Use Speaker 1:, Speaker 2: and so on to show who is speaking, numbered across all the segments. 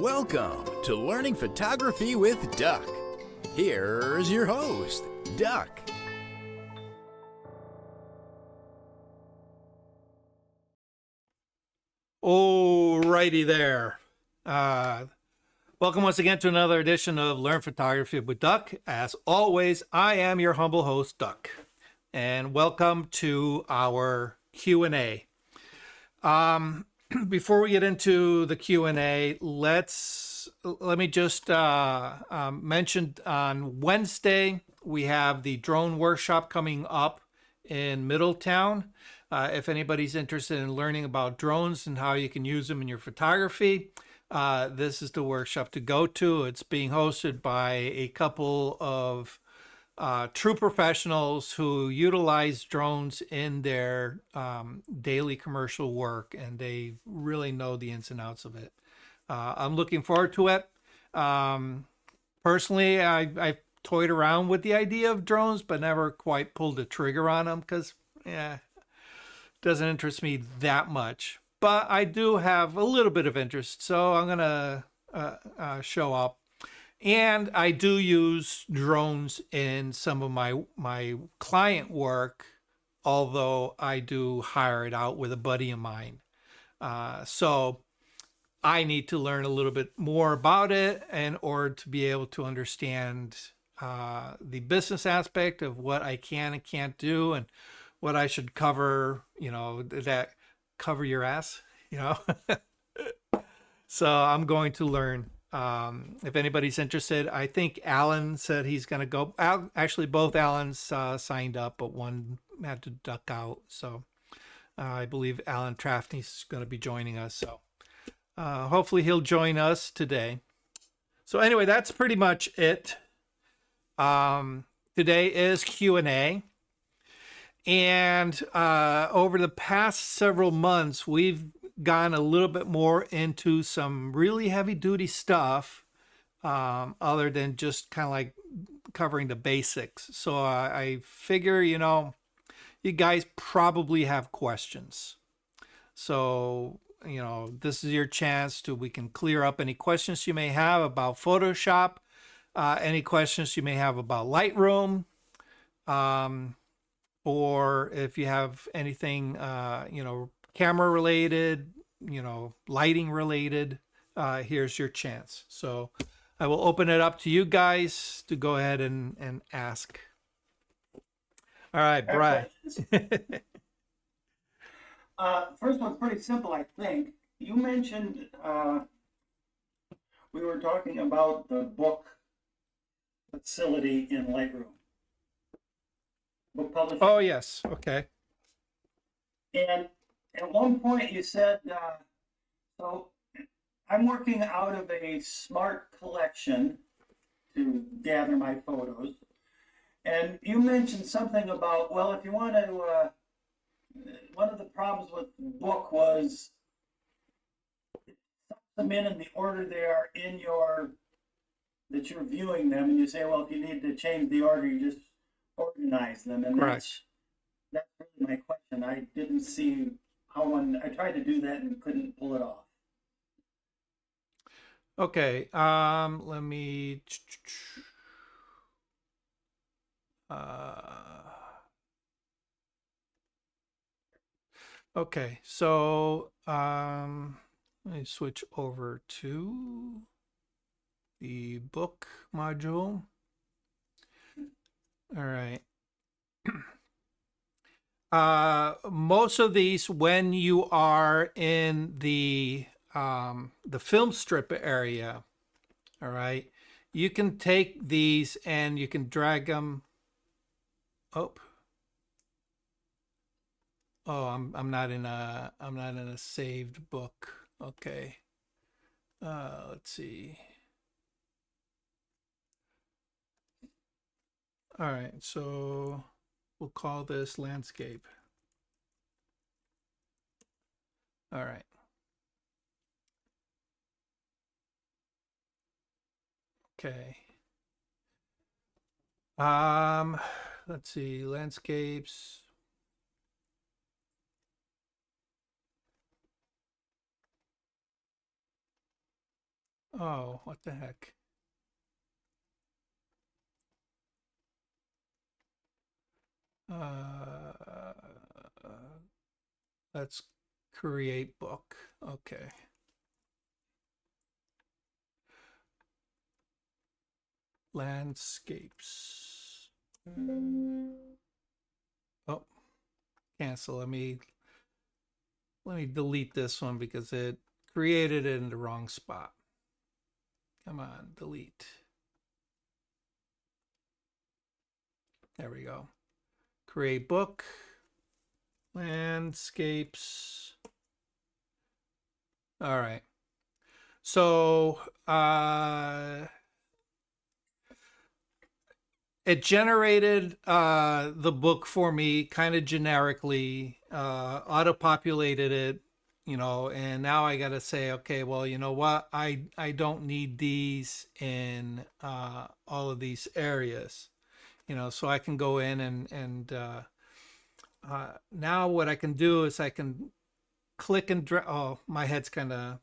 Speaker 1: Welcome to Learning Photography with Duck. Here's your host, Duck.
Speaker 2: Alrighty there. Welcome once again to another edition of Learn Photography with Duck. As always, I am your humble host, Duck. And welcome to our Q&A. Before we get into the Q&A, let me just mention on Wednesday, we have the drone workshop coming up in Middletown. If anybody's interested in learning about drones and how you can use them in your photography, this is the workshop to go to. It's being hosted by a couple of true professionals who utilize drones in their daily commercial work, and they really know the ins and outs of it. I'm looking forward to it. Personally, I've toyed around with the idea of drones, but never quite pulled the trigger on them because, it doesn't interest me that much. But I do have a little bit of interest, so I'm going to show up. And I do use drones in some of my client work, although I do hire it out with a buddy of mine. So I need to learn a little bit more about it in order to be able to understand the business aspect of what I can and can't do and what I should cover, that cover your ass, So I'm going to learn. If anybody's interested, I think Alan said he's going to go. Actually, both Alans signed up, but one had to duck out. So I believe Alan Traftney's going to be joining us. So hopefully he'll join us today. So anyway, that's pretty much it. Today is Q&A. And over the past several months, we've gone a little bit more into some really heavy duty stuff, other than just kind of like covering the basics. So I figure, you guys probably have questions. So, this is your chance we can clear up any questions you may have about Photoshop, any questions you may have about Lightroom, or if you have anything, camera related, lighting related, here's your chance. So I will open it up to you guys to go ahead and ask. All right, Brian.
Speaker 3: First one's pretty simple, I think. You mentioned we were talking about the book facility in Lightroom. Book publishing.
Speaker 2: Oh, yes. Okay.
Speaker 3: And at one point you said, so I'm working out of a smart collection to gather my photos. And you mentioned something about, well, if you want to, one of the problems with the book was it sucks them in the order they are in that you're viewing them. And you say, well, if you need to change the order, you just organize them. And that's really my question. I didn't see how I tried to do that and couldn't pull it off.
Speaker 2: Okay. Let me. Okay. So let me switch over to the book module. All right. Most of these, when you are in the film strip area, all right, you can take these and you can drag them. Oh, I'm not in a saved book. Okay. Let's see. All right, so we'll call this landscape. All right. Okay. Let's see, landscapes. Oh, what the heck? Uh, let's create book. Okay. Landscapes. Oh, cancel. Let me delete this one because it created it in the wrong spot. Come on, delete. There we go. Create book. Landscapes. All right. So it generated the book for me kind of generically, auto-populated it, and now I got to say, okay, well, you know what? I don't need these in all of these areas, so I can go in and now what I can do is I can click and drag. Oh, my head's kind of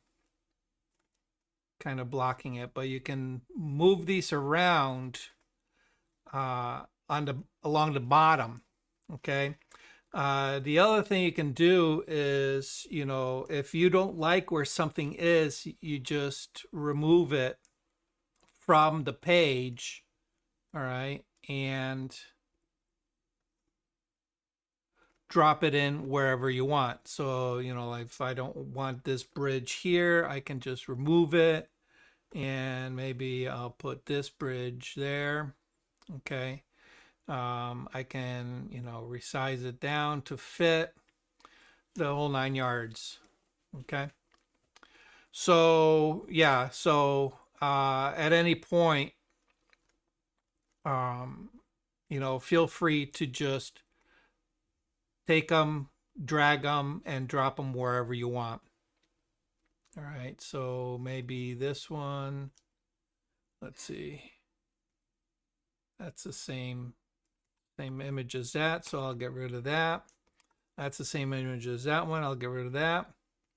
Speaker 2: blocking it, but you can move these around along the bottom. Okay. The other thing you can do is, if you don't like where something is, you just remove it from the page. All right. And drop it in wherever you want. So, like if I don't want this bridge here, I can just remove it. And maybe I'll put this bridge there. Okay. I can, resize it down to fit the whole 9 yards. Okay. So, yeah. So, at any point, feel free to just take them, drag them, and drop them wherever you want. All right. So maybe this one, let's see. That's the same image as that, so I'll get rid of that. That's the same image as that one. I'll get rid of that.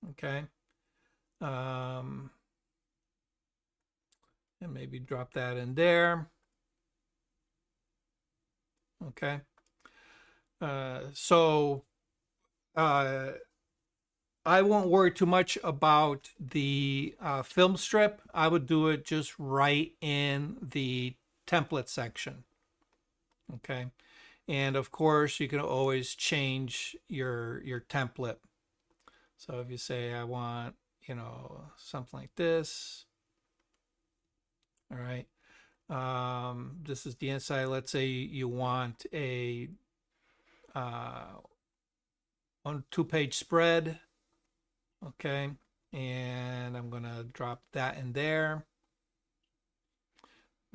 Speaker 2: Okay. And maybe drop that in there. Okay. So I won't worry too much about the film strip. I would do it just right in the template section. Okay. And of course, you can always change your template. So if you say, I want, something like this. All right. This is the inside. Let's say you want a 2-page spread. Okay. And I'm going to drop that in there.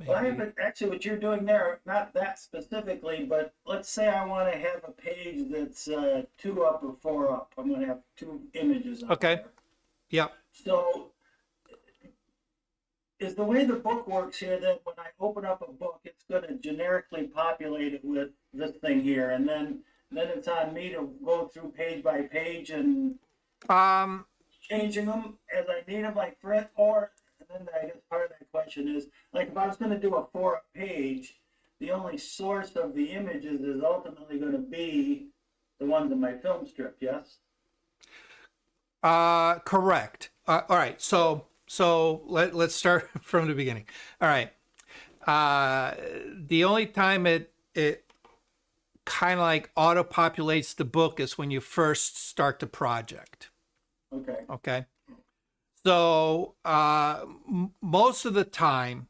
Speaker 3: Well, I haven't actually what you're doing there, not that specifically, but let's say I want to have a page that's 2 up or 4 up. I'm going to have 2 images up
Speaker 2: okay.
Speaker 3: there.
Speaker 2: Yep.
Speaker 3: So is the way the book works here that when I open up a book, it's going to generically populate it with this thing here, and then it's on me to go through page by page and changing them as I need them, like for it, or and then I guess part of that question is, like, if I was going to do a 4-up page, the only source of the images is ultimately going to be the ones in my film strip, yes?
Speaker 2: Correct. All right. So let's start from the beginning. All right. The only time it kind of like auto populates the book is when you first start the project.
Speaker 3: Okay.
Speaker 2: Okay. So most of the time,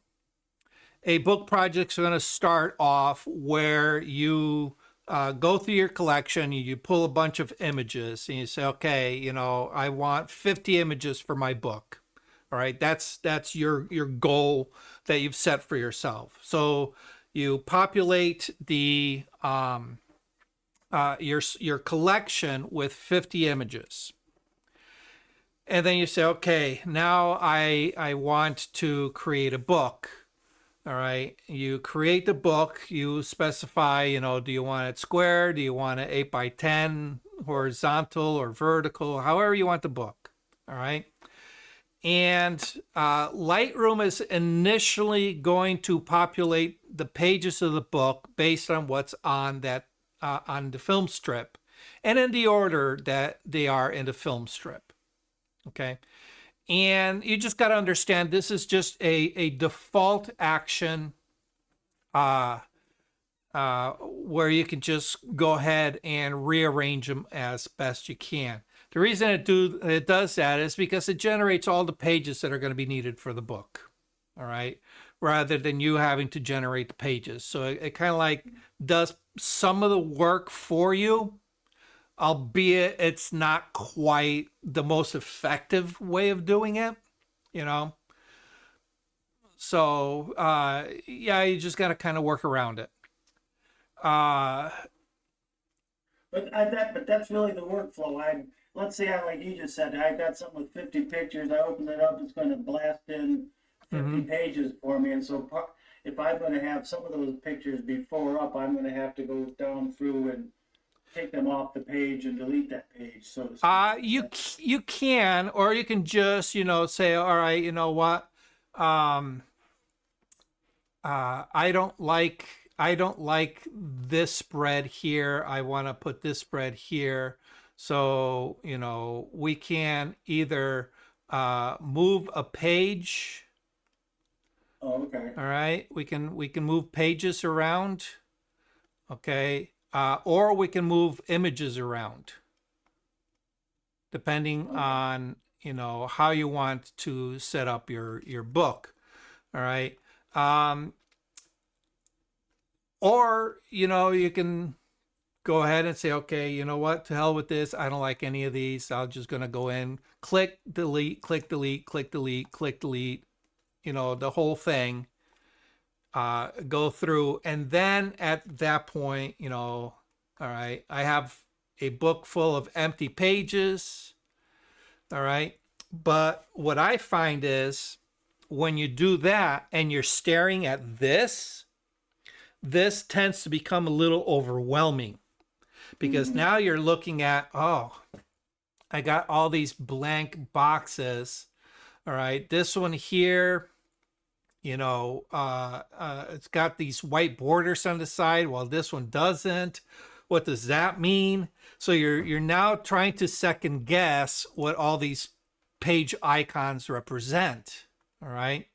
Speaker 2: a book project's going to start off where you go through your collection, you pull a bunch of images, and you say, okay, I want 50 images for my book. All right, that's your goal that you've set for yourself. So you populate the your collection with 50 images. And then you say, okay, now I want to create a book. All right. You create the book. You specify, do you want it square? Do you want it 8x10, horizontal or vertical? However you want the book. All right. And Lightroom is initially going to populate the pages of the book based on what's on that on the film strip, and in the order that they are in the film strip. Okay, and you just got to understand this is just a default action where you can just go ahead and rearrange them as best you can. The reason it does that is because it generates all the pages that are going to be needed for the book, all right, rather than you having to generate the pages. So it kind of like does some of the work for you, albeit it's not quite the most effective way of doing it, you know. So yeah, you just got to kind of work around it.
Speaker 3: But that's really the workflow. Let's say like you just said, I got something with 50 pictures. I open it up, it's going to blast in 50 pages for me. And so if I'm going to have some of those pictures before up, I'm going to have to go down through and take them off the page and delete that page. So to speak.
Speaker 2: You can, or you can just say, all right, you know what, I don't like this spread here. I want to put this spread here. So, we can either move a page.
Speaker 3: Oh, okay.
Speaker 2: All right. We can move pages around. Okay. Or we can move images around, depending on, how you want to set up your book. All right. Or, you can go ahead and say, okay, you know what, to hell with this. I don't like any of these. I'm just going to go in, click, delete, click, delete, click, delete, click, delete, the whole thing, go through. And then at that point, all right, I have a book full of empty pages. All right. But what I find is when you do that and you're staring at this tends to become a little overwhelming, because now you're looking at, oh, I got all these blank boxes. All right, this one here, it's got these white borders on the side, while this one doesn't. What does that mean? So you're now trying to second guess what all these page icons represent. All right.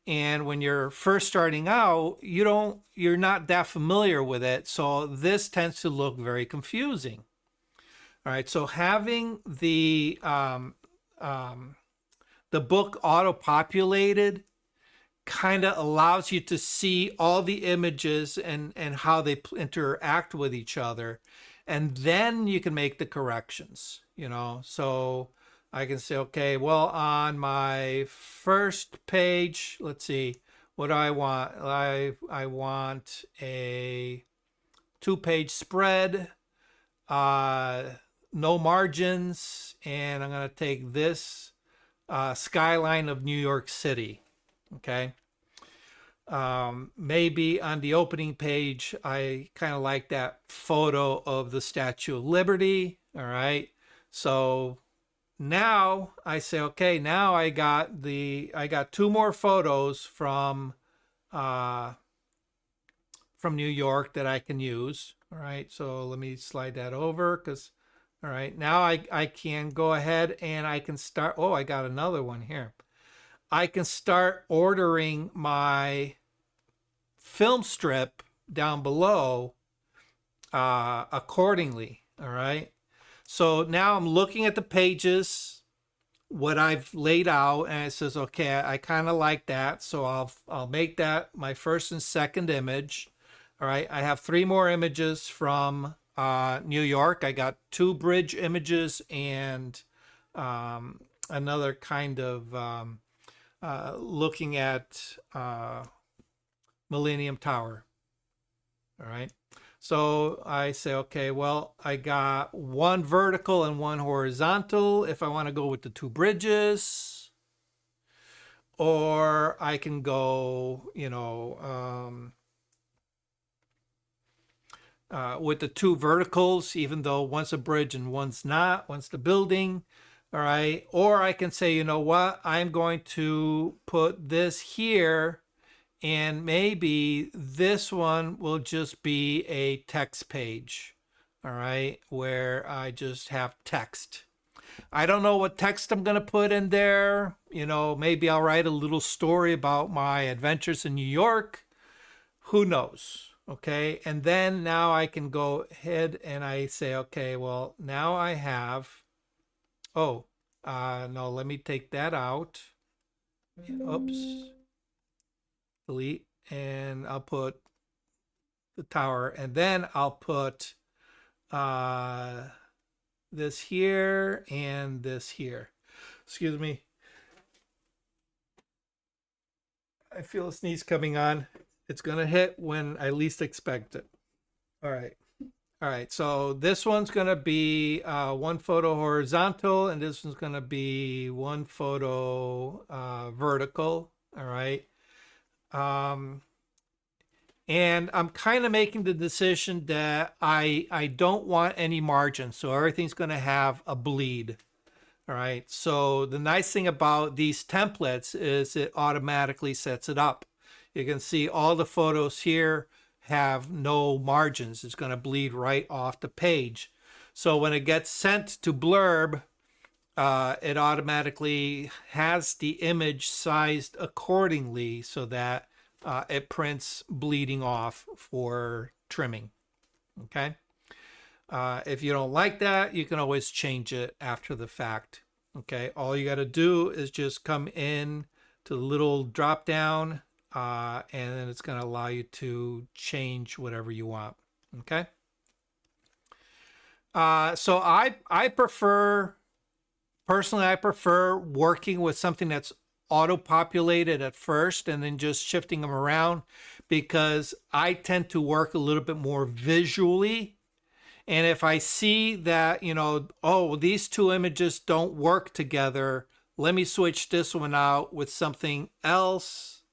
Speaker 2: And when you're first starting out, you're not that familiar with it. So this tends to look very confusing. All right. So having the book auto-populated kind of allows you to see all the images and how they interact with each other. And then you can make the corrections, So I can say, okay, well, on my first page, let's see, what do I want? I want a 2-page spread, no margins, and I'm going to take this skyline of New York City. Okay. Maybe on the opening page, I kind of like that photo of the Statue of Liberty. All right. So now I say, okay, now I got 2 more photos from New York that I can use. All right, so let me slide that over, because all right, now I can go ahead and I can start. Oh, I got another one here. I can start ordering my film strip down below accordingly. All right. So now I'm looking at the pages, what I've laid out, and it says, okay, I kind of like that. So I'll make that my first and second image. All right. I have 3 more images from New York. I got 2 bridge images and another kind of looking at Millennium Tower. All right. So I say, okay, well, I got 1 vertical and 1 horizontal if I want to go with the 2 bridges. Or I can go, with the 2 verticals, even though one's a bridge and one's not. One's the building. All right. Or I can say, you know what? I'm going to put this here, and maybe this one will just be a text page. All right. Where I just have text. I don't know what text I'm going to put in there. You know, maybe I'll write a little story about my adventures in New York. Who knows? Okay. And then now I can go ahead and I say, okay, well, now I have, oh, no, let me take that out. Oops. Delete. And I'll put the tower. And then I'll put this here and this here. Excuse me. I feel a sneeze coming on. It's going to hit when I least expect it. All right. All right. So this one's going to be one photo horizontal, and this one's going to be one photo vertical. All right. And I'm kind of making the decision that I don't want any margin. So everything's going to have a bleed. All right. So the nice thing about these templates is it automatically sets it up. You can see all the photos here have no margins. It's going to bleed right off the page. So when it gets sent to Blurb, it automatically has the image sized accordingly so that it prints bleeding off for trimming. Okay. If you don't like that, you can always change it after the fact. Okay, all you got to do is just come in to the little drop down, and then it's going to allow you to change whatever you want. Okay. So I prefer, personally, I prefer working with something that's auto-populated at first and then just shifting them around, because I tend to work a little bit more visually. And if I see that, you know, oh, these two images don't work together, let me switch this one out with something else.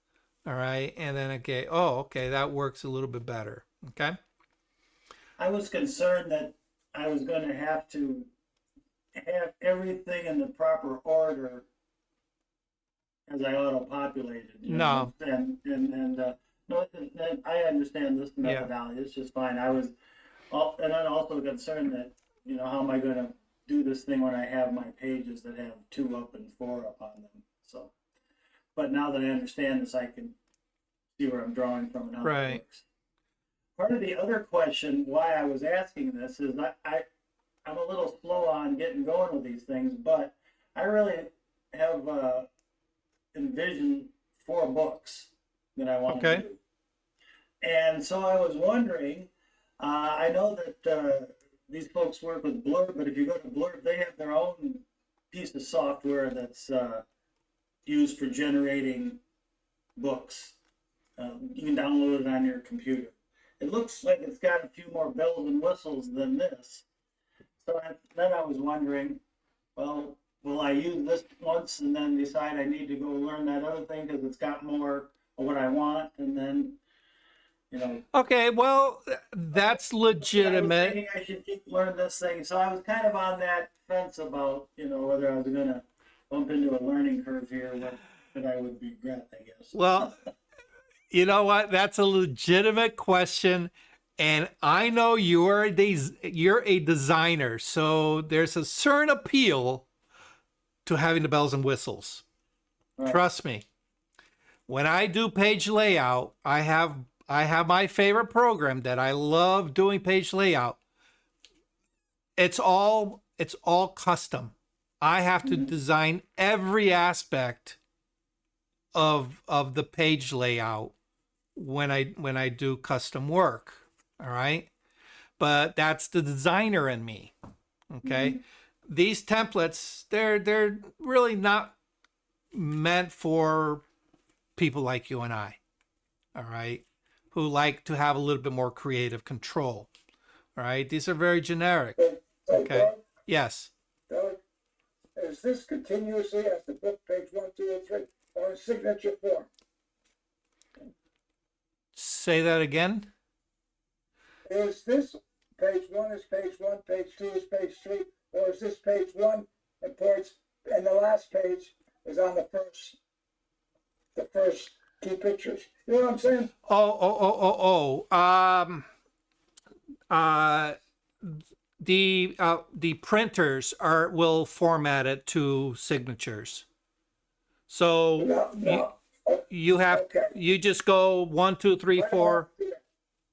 Speaker 2: All right. And then, okay, oh, okay, that works a little bit better. Okay.
Speaker 3: I was concerned that I was going to have everything in the proper order as I auto-populated.
Speaker 2: No.
Speaker 3: No, I understand this methodology. It's just fine. And I'm also concerned that, you know, how am I going to do this thing when I have my pages that have 2 up and 4 up on them? So, but now that I understand this, I can see where I'm drawing from and how it works. Part of the other question why I was asking this is I'm a little slow on getting going with these things, but I really have envisioned 4 books that I want to do. And so I was wondering, I know that these folks work with Blurb, but if you go to Blurb, they have their own piece of software that's used for generating books. You can download it on your computer. It looks like it's got a few more bells and whistles than this. So then I was wondering, well, will I use this once and then decide I need to go learn that other thing because it's got more of what I want, and then, you know.
Speaker 2: Okay, well, that's legitimate.
Speaker 3: I was thinking I should keep learning this thing. So I was kind of on that fence about, you know, whether I was going to bump into a learning curve here that I would regret, I guess.
Speaker 2: Well, you know what? That's a legitimate question. And I know you're a designer, so there's a certain appeal to having the bells and whistles. Right. Trust me. When I do page layout, I have my favorite program that I love doing page layout. It's all custom. I have to design every aspect of the page layout when I do custom work. All right. But that's the designer in me. Okay. These templates, they're really not meant for people like you and I. All right. Who like to have a little bit more creative control. All right. These are very generic. Okay.
Speaker 4: Doug,
Speaker 2: yes.
Speaker 4: Doug, is this continuously as the book page 1, 2, and 3, or in signature form?
Speaker 2: Say that again.
Speaker 4: Is this page 1 is page 1, page 2 is page 3, or is this page 1 and points, and the last page is on the first two pictures. You know what I'm saying?
Speaker 2: Uh, the printers will format it to signatures. So
Speaker 4: No, no.
Speaker 2: you have
Speaker 4: Okay.
Speaker 2: you just go 1, 2, 3,
Speaker 4: Right
Speaker 2: 4.
Speaker 4: off there.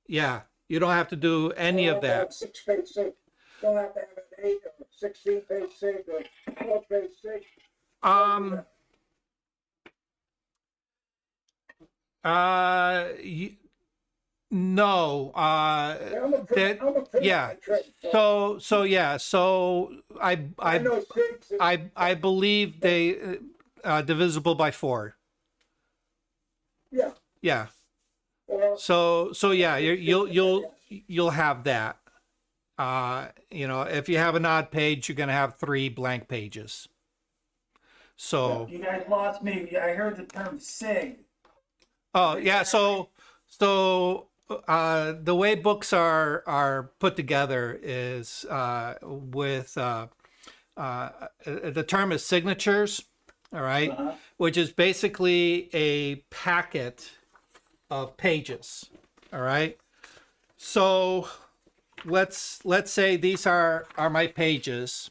Speaker 2: Yeah, you don't have to do any of that.
Speaker 4: 6-page sig. Don't have to have an 8 or 16-page sig or 12-page sig.
Speaker 2: Um. You, no.
Speaker 4: Yeah, I'm a printer. I'm a printer
Speaker 2: Yeah.
Speaker 4: by trade. So
Speaker 2: So
Speaker 4: I know sigs.
Speaker 2: I believe they divisible by 4.
Speaker 4: Yeah.
Speaker 2: Yeah.
Speaker 4: Well,
Speaker 2: So yeah, you'll have that. You know, if you have an odd page, you're gonna have 3 blank pages. So
Speaker 3: You guys lost me. I heard the term SIG.
Speaker 2: oh yeah, so the way books are put together is with the term is signatures, all right, which is basically a packet of pages, all right. So let's say these are my pages.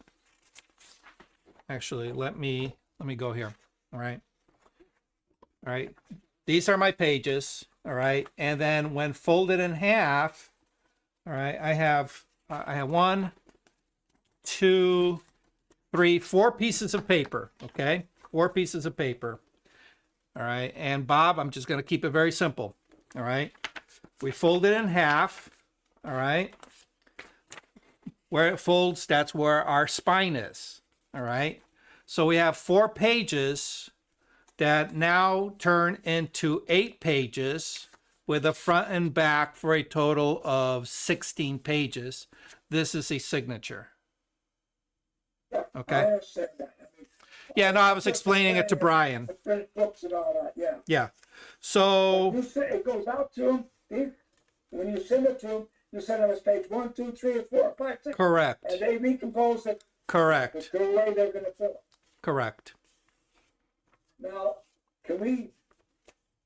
Speaker 2: Actually, let me go here, all right. All right, these are my pages, all right, and then when folded in half, all right, I have 1, 2, 3, 4 pieces of paper, okay, 4 pieces of paper, all right, and Bob, I'm just going to keep it very simple, all right, we fold it in half, all right, where it folds, that's where our spine is, all right, so we have 4 pages that now turn into 8 pages with a front and back for a total of 16 pages. This is a signature.
Speaker 4: I
Speaker 2: Okay.
Speaker 4: understand that. I mean,
Speaker 2: Yeah, no, I was explaining it to Brian.
Speaker 4: I print books and all that. Yeah.
Speaker 2: Yeah. So,
Speaker 4: You say it goes out to them. When you send it to them, you send them as page 1, 2, 3, 4, 5, 6.
Speaker 2: correct.
Speaker 4: And they recompose it
Speaker 2: Correct.
Speaker 4: the way they're going to fill it.
Speaker 2: Correct.
Speaker 4: Now, can we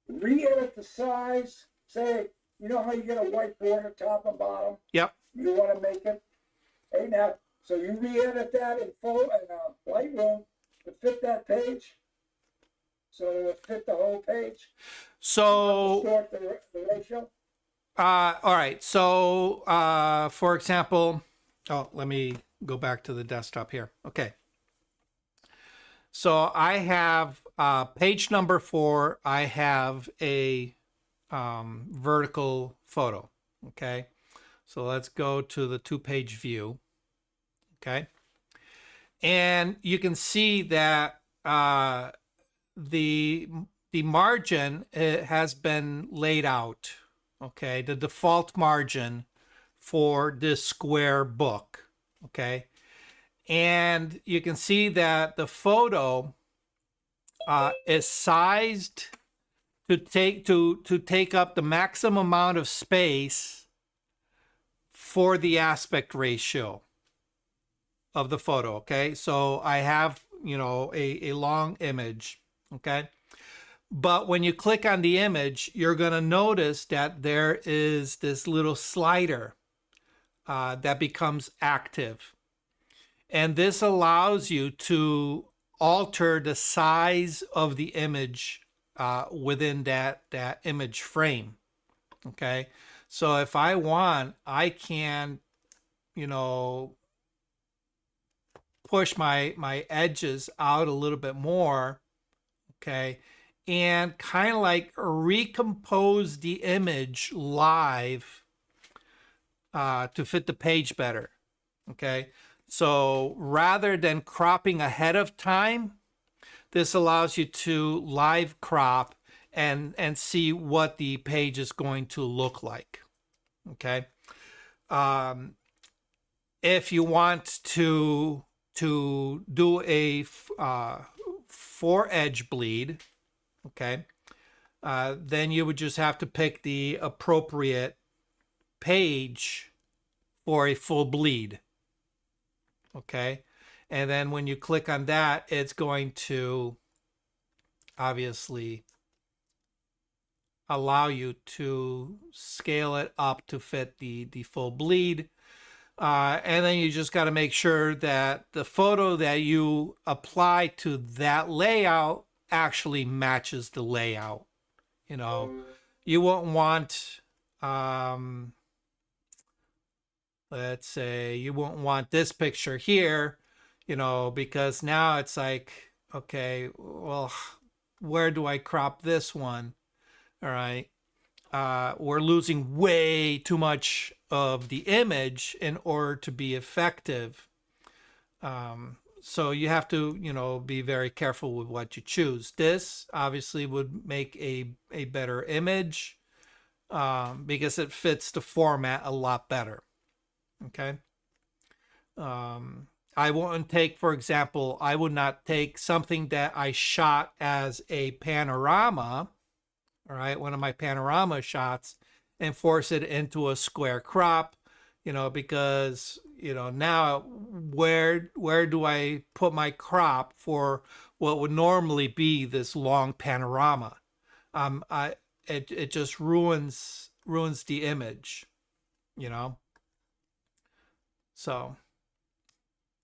Speaker 4: re-edit the size? Say, you know how you get a white border top and bottom?
Speaker 2: Yep.
Speaker 4: You want to make it 8.5. So you re-edit that in Lightroom to fit that page. So it would fit the whole page.
Speaker 2: So,
Speaker 4: Distort the ratio.
Speaker 2: all right. So, for example, let me go back to the desktop here. Okay. So I have page number 4. I have a vertical photo. Okay. So let's go to the 2-page view. Okay. And you can see that the margin has been laid out. Okay. The default margin for this square book. Okay. And you can see that the photo is sized to take up the maximum amount of space for the aspect ratio of the photo. Okay, so I have, you know, a long image. Okay, but when you click on the image, you're going to notice that there is this little slider that becomes active. And this allows you to alter the size of the image within that image frame. Okay. So if I want, I can, you know, push my edges out a little bit more. Okay. And kind of like recompose the image live to fit the page better. Okay. So rather than cropping ahead of time, this allows you to live crop and see what the page is going to look like. Okay. If you want to do a 4-edge bleed, okay, then you would just have to pick the appropriate page for a full bleed. Okay, And then when you click on that, it's going to obviously allow you to scale it up to fit the full bleed. And then you just got to make sure that the photo that you apply to that layout actually matches the layout. You know, you won't want, let's say, you won't want this picture here, you know, because now it's like, okay, well, where do I crop this one? All right. We're losing way too much of the image in order to be effective. So you have to, you know, be very careful with what you choose. This obviously would make a better image because it fits the format a lot better. Okay. I wouldn't take, for example, I would not take something that I shot as a panorama, all right, one of my panorama shots, and force it into a square crop, you know, because, you know, now where do I put my crop for what would normally be this long panorama? It just ruins the image, you know. So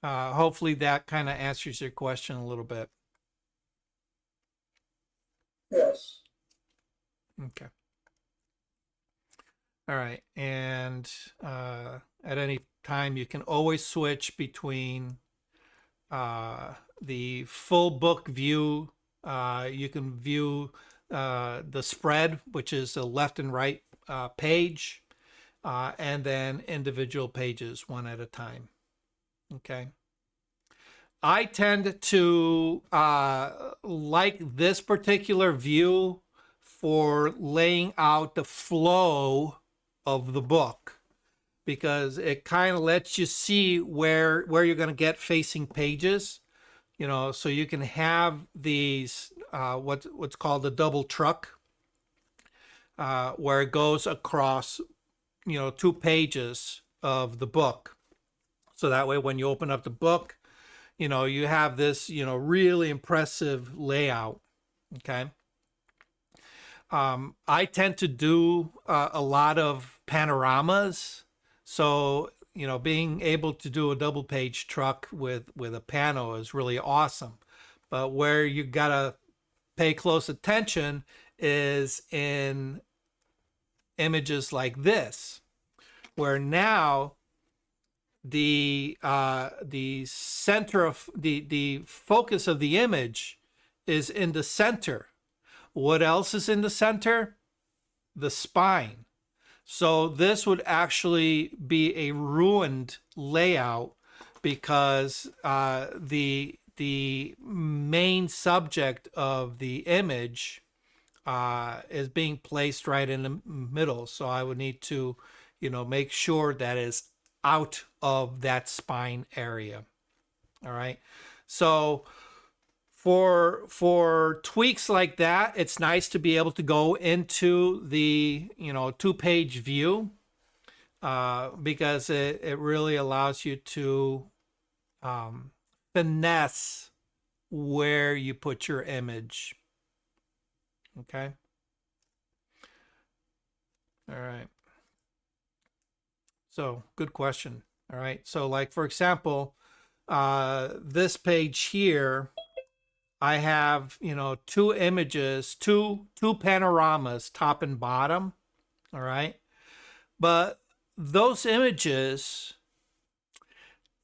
Speaker 2: hopefully that kind of answers your question a little bit.
Speaker 4: Yes.
Speaker 2: Okay. All right. And at any time, you can always switch between the full book view. You can view the spread, which is the left and right page, and then individual pages one at a time. Okay. I tend to like this particular view for laying out the flow of the book, because it kind of lets you see where you're going to get facing pages, you know, so you can have these what's called a double truck, where it goes across, you know, 2 pages of the book, so that way when you open up the book, you know, you have this, you know, really impressive layout. Okay. I tend to do a lot of panoramas. So, you know, being able to do a double page truck with a pano is really awesome. But where you got to pay close attention is in images like this, where now the center of the focus of the image is in the center. What else is in the center? The spine. So this would actually be a ruined layout, because the main subject of the image is being placed right in the middle. So I would need to, you know, make sure that is out of that spine area. All right. So for tweaks like that, it's nice to be able to go into the, you know, 2-page view, because it really allows you to finesse where you put your image. Okay. All right. So good question. All right. So like, for example, this page here, I have, you know, 2 images, two panoramas, top and bottom. All right. But those images,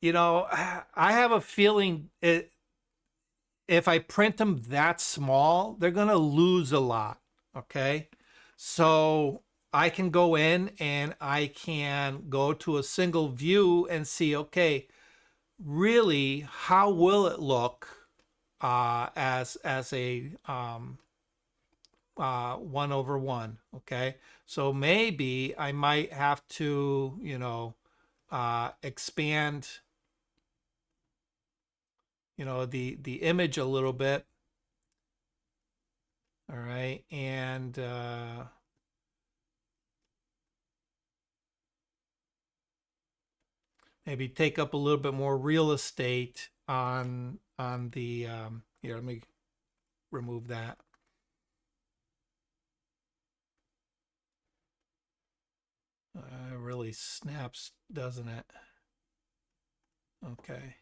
Speaker 2: you know, I have a feeling if I print them that small, they're going to lose a lot. Okay. So I can go in and I can go to a single view and see, okay, really, how will it look as a 1/1? Okay. So maybe I might have to, you know, expand, you know, the image a little bit. All right. And maybe take up a little bit more real estate on the here, let me remove that. It really snaps, doesn't it? Okay.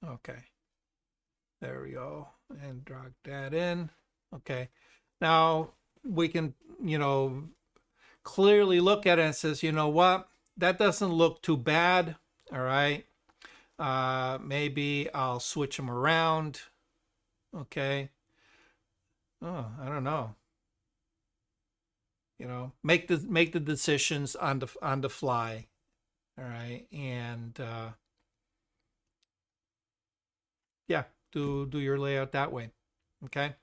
Speaker 2: Okay. There we go. And drag that in. Okay. Now we can, clearly look at it and says, you know what? That doesn't look too bad. All right. Maybe I'll switch them around. Okay. Oh, I don't know. Make the decisions on the fly. All right. And yeah, do your layout that way. Okay.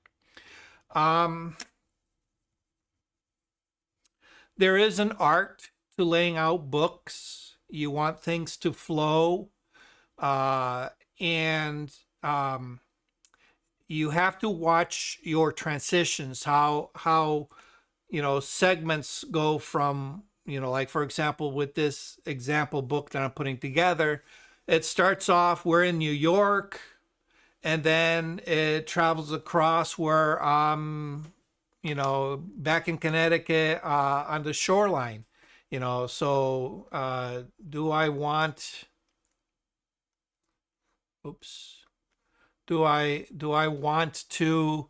Speaker 2: There is an art to laying out books. You want things to flow, and you have to watch your transitions. How segments go from, like for example with this example book that I'm putting together. It starts off, we're in New York, and then it travels across where back in Connecticut, on the shoreline. So do I want, oops, do I want to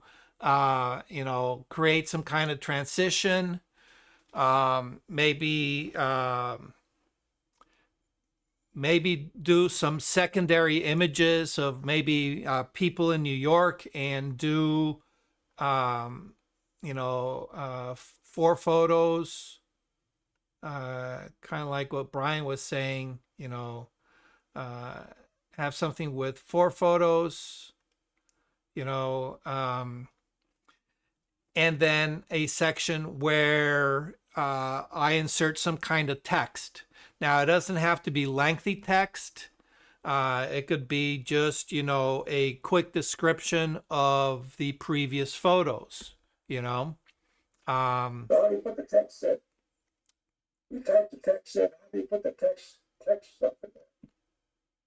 Speaker 2: create some kind of transition? Maybe do some secondary images of maybe people in New York, and do 4 photos, kind of like what Brian was saying, have something with 4 photos, and then a section where I insert some kind of text. Now, it doesn't have to be lengthy text. It could be just, a quick description of the previous photos,
Speaker 4: So how do you put the text in? You type the text in. How do you put the text stuff in there?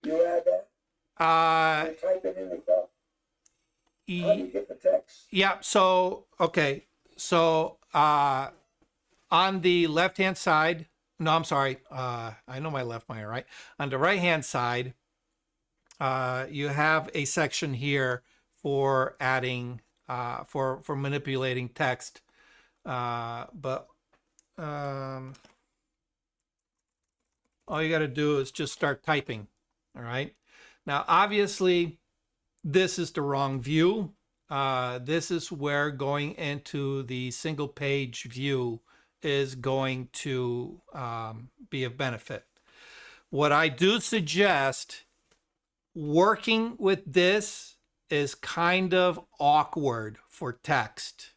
Speaker 4: You add that. You type it in the top. How do you get the text?
Speaker 2: Yeah. So, okay. So, on the left-hand side, no, I'm sorry. I know my left, my right. On the right-hand side, you have a section here for adding, for manipulating text. But all you got to do is just start typing. All right. Now, obviously, this is the wrong view. This is where going into the single page view is going to be of benefit. What I do suggest, working with this is kind of awkward for text.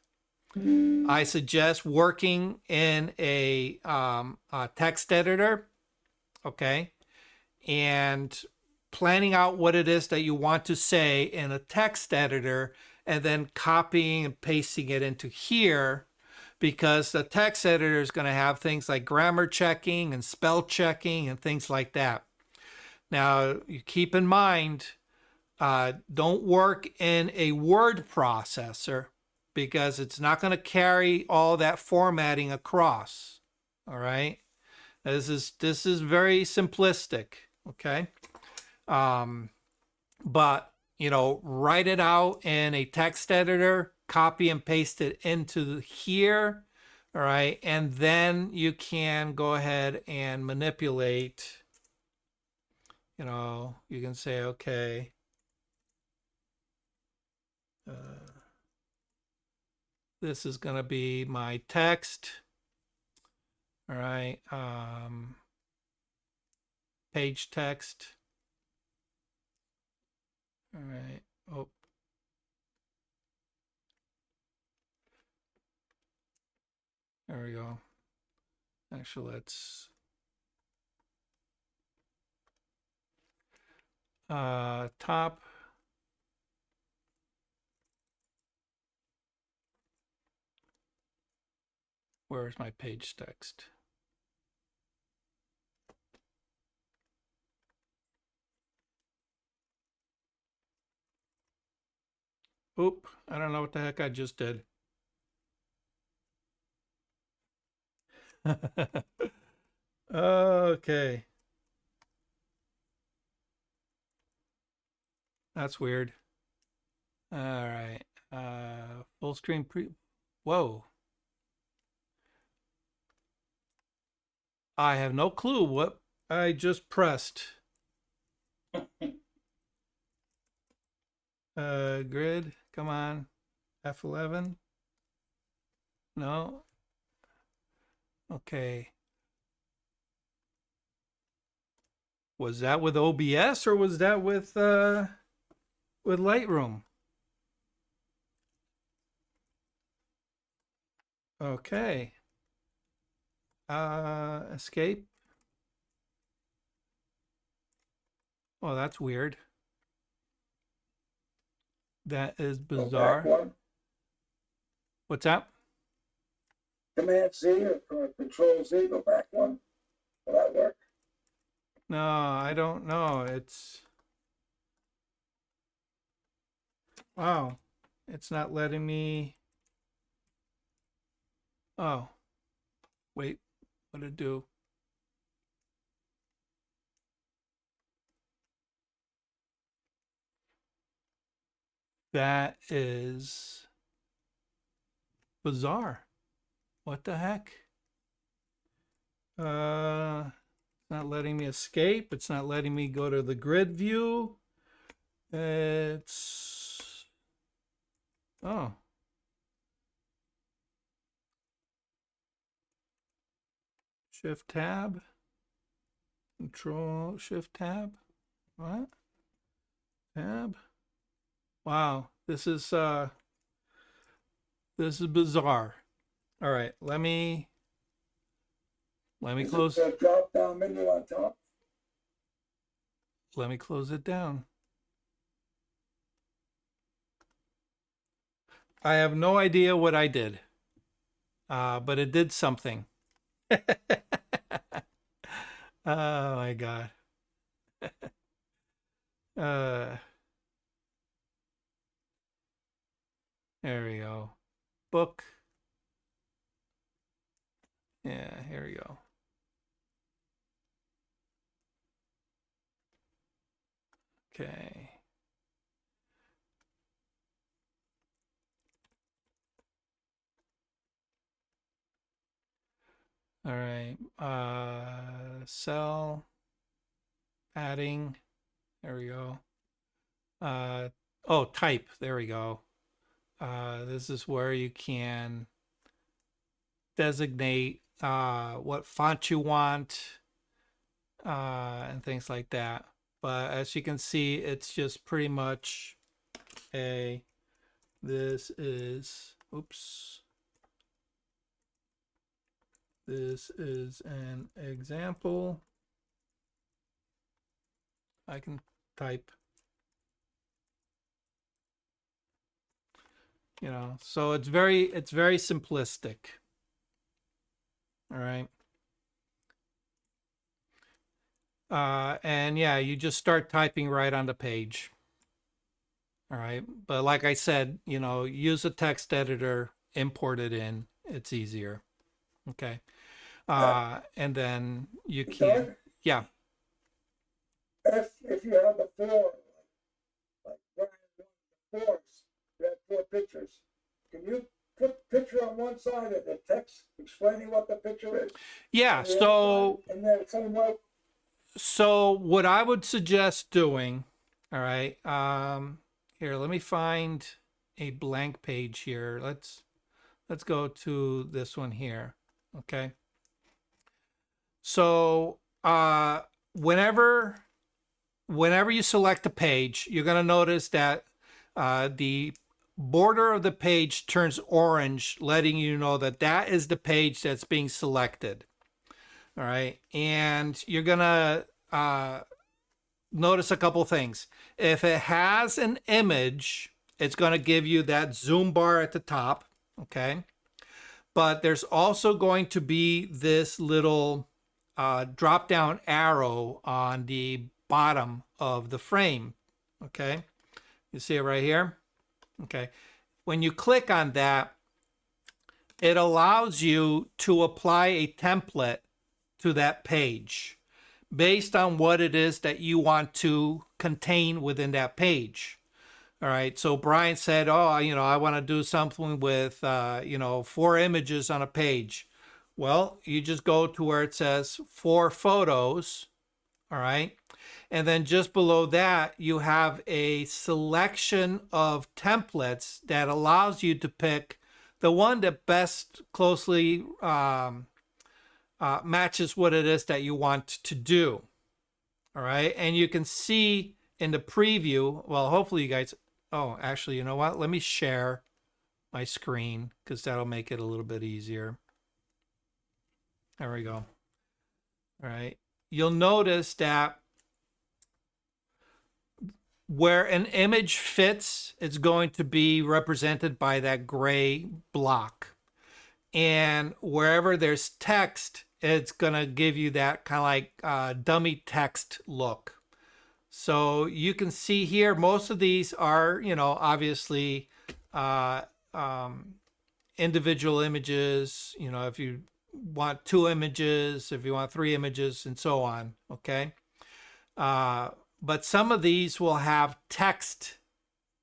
Speaker 2: I suggest working in a text editor, okay, and planning out what it is that you want to say in a text editor, and then copying and pasting it into here, because the text editor is going to have things like grammar checking and spell checking and things like that. Now, you keep in mind, don't work in a word processor, because it's not going to carry all that formatting across. All right. This is very simplistic. Okay. But, write it out in a text editor, copy and paste it into here. All right. And then you can go ahead and manipulate. You can say, okay, this is going to be my text. All right. Page text. All right. Oh. There we go. Actually, let's top. Where's my page text? Oop, I don't know what the heck I just did. Okay. That's weird. All right. Full screen Whoa. I have no clue what I just pressed. Grid, come on. F11. No. Okay. Was that with OBS or was that with Lightroom? Okay. Escape. Oh, that's weird. That is bizarre.
Speaker 4: Back one.
Speaker 2: What's that?
Speaker 4: Command C or Control Z, go back one. Will that work?
Speaker 2: No, I don't know. It's wow. It's not letting me. Oh, wait. What did it do? That is bizarre. What the heck? It's not letting me escape. It's not letting me go to the grid view. It's oh. Shift tab. Control Shift tab. What? Tab. Wow, this is bizarre. All right, let me close.
Speaker 4: Is it a drop down menu on top?
Speaker 2: Let me close it down. I have no idea what I did, but it did something. Oh my God. Uh, there we go. Book. Yeah, here we go. Okay. All right. Cell padding. There we go. Oh, type. There we go. This is where you can designate what font you want and things like that. But as you can see, it's just pretty much this is an example. I can type, so it's very simplistic. All right. And yeah, you just start typing right on the page. All right. But like I said, use a text editor, import it in. It's easier. Okay. And then you can, yeah.
Speaker 4: If you have the four, like Brian, you have 4 pictures. Can you put picture on one side of the text explaining what the picture is?
Speaker 2: Yeah. So,
Speaker 4: and then somewhere.
Speaker 2: So what I would suggest doing, all right, here, let me find a blank page here. Let's go to this one here. Okay. So whenever you select a page, you're going to notice that the border of the page turns orange, letting you know that that is the page that's being selected. All right. And you're going to notice a couple things. If it has an image, it's going to give you that zoom bar at the top. Okay. But there's also going to be this little drop down arrow on the bottom of the frame. Okay. You see it right here? Okay. When you click on that, it allows you to apply a template to that page based on what it is that you want to contain within that page. All right. So Brian said, oh, I want to do something with, 4 images on a page. Well, you just go to where it says 4 photos. All right. And then just below that, you have a selection of templates that allows you to pick the one that best closely matches what it is that you want to do. All right. And you can see in the preview, well, hopefully you guys, oh, actually, you know what? Let me share my screen because that'll make it a little bit easier. There we go. All right. You'll notice that where an image fits, it's going to be represented by that gray block. And wherever there's text, it's going to give you that kind of like dummy text look. So you can see here, most of these are, obviously individual images, if you want 2 images, if you want 3 images, and so on, okay? But some of these will have text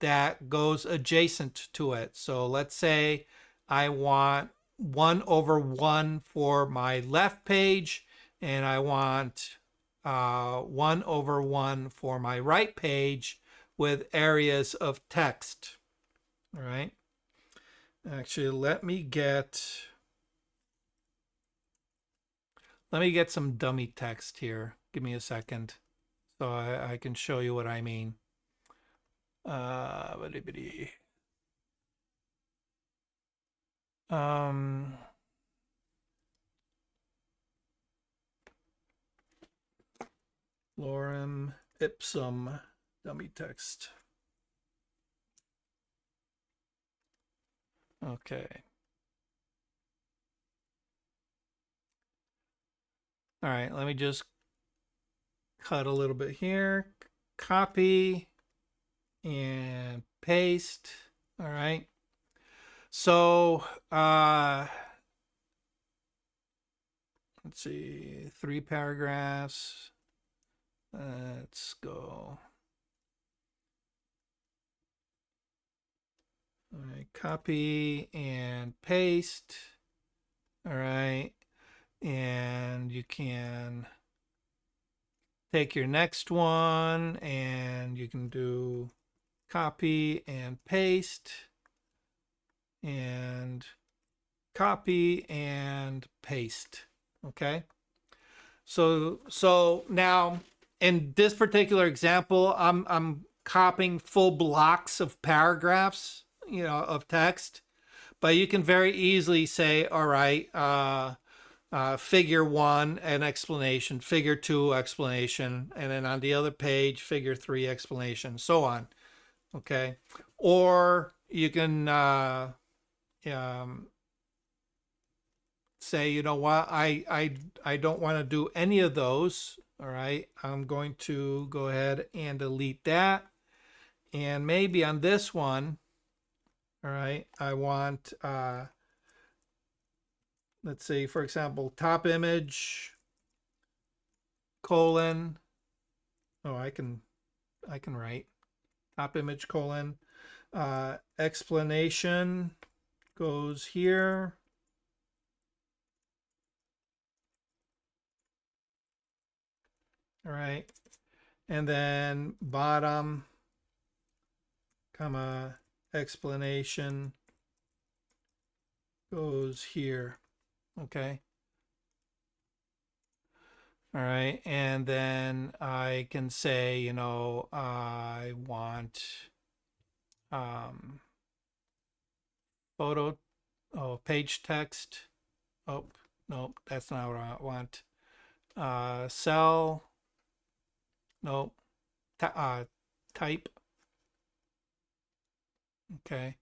Speaker 2: that goes adjacent to it. So let's say I want 1/1 for my left page, and I want 1/1 for my right page with areas of text. All right. Actually, let me get some dummy text here. Give me a second so I can show you what I mean. Lorem ipsum dummy text. Okay. All right, let me just cut a little bit here, copy and paste. All right. So, let's see, 3 paragraphs. Let's go. All right, copy and paste. All right. And you can take your next one and you can do copy and paste and copy and paste. Okay. So now in this particular example, I'm copying full blocks of paragraphs, of text, but you can very easily say, all right, figure 1, an explanation, figure 2, explanation, and then on the other page, figure 3, explanation, so on. Okay. Or you can say, you know what, I don't want to do any of those. All right. I'm going to go ahead and delete that. And maybe on this one, all right, I want, let's say, for example, top image, colon. Oh, I can write top image, colon, explanation goes here. All right. And then bottom, comma, explanation goes here. Okay. All right. And then I can say, I want page text. Oh, no, that's not what I want. Cell. No. Type. Okay.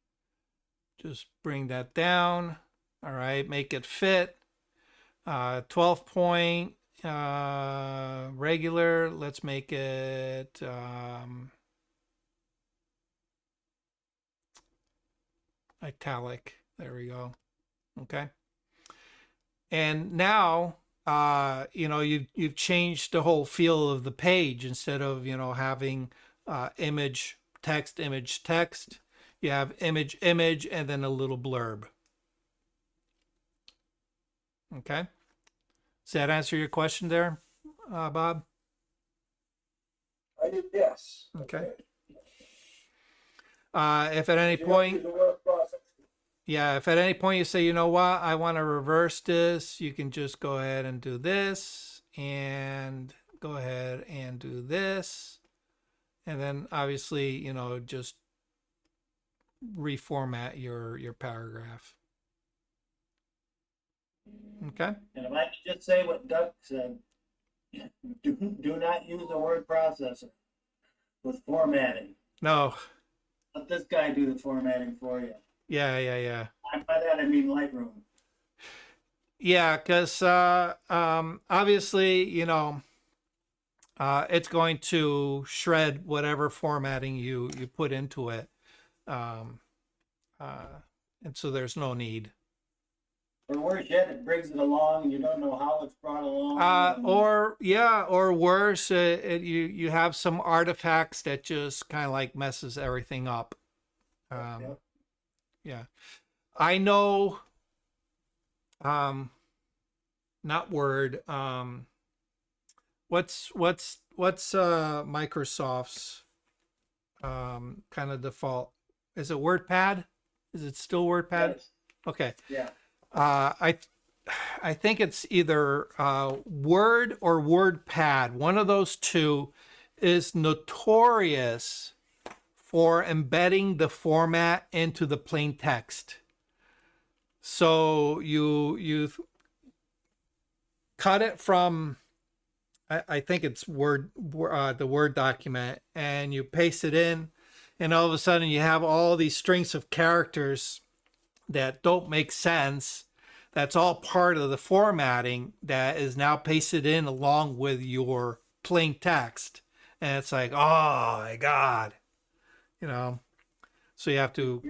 Speaker 2: Just bring that down. All right. Make it fit. 12 point regular. Let's make it italic. There we go. Okay. And now, you've changed the whole feel of the page. Instead of, having image, text, image, text, you have image, image, and then a little blurb. Okay. Does that answer your question there, Bob?
Speaker 4: Yes.
Speaker 2: Okay. If at any point, if at any point you say, you know what, I want to reverse this, you can just go ahead and do this, and go ahead and do this, and then obviously, just reformat your paragraph. Okay.
Speaker 3: And if I could just say what Doug said, do not use a word processor with formatting.
Speaker 2: No.
Speaker 3: Let this guy do the formatting for you.
Speaker 2: Yeah.
Speaker 3: And by that I mean Lightroom.
Speaker 2: Yeah, because obviously, it's going to shred whatever formatting you put into it, and so there's no need.
Speaker 3: Or worse yet, it brings it along and you don't know how it's brought along.
Speaker 2: Or worse, you have some artifacts that just kind of like messes everything up. Yeah, I know. Not Word. What's Microsoft's kind of default? Is it WordPad? Is it still WordPad?
Speaker 3: Yes.
Speaker 2: Okay.
Speaker 3: Yeah.
Speaker 2: I think it's either Word or WordPad. One of those two is notorious for embedding the format into the plain text. So you cut it from, I think it's the Word document, and you paste it in, and all of a sudden you have all these strings of characters that don't make sense. That's all part of the formatting that is now pasted in along with your plain text. And it's like, oh my God, so you have to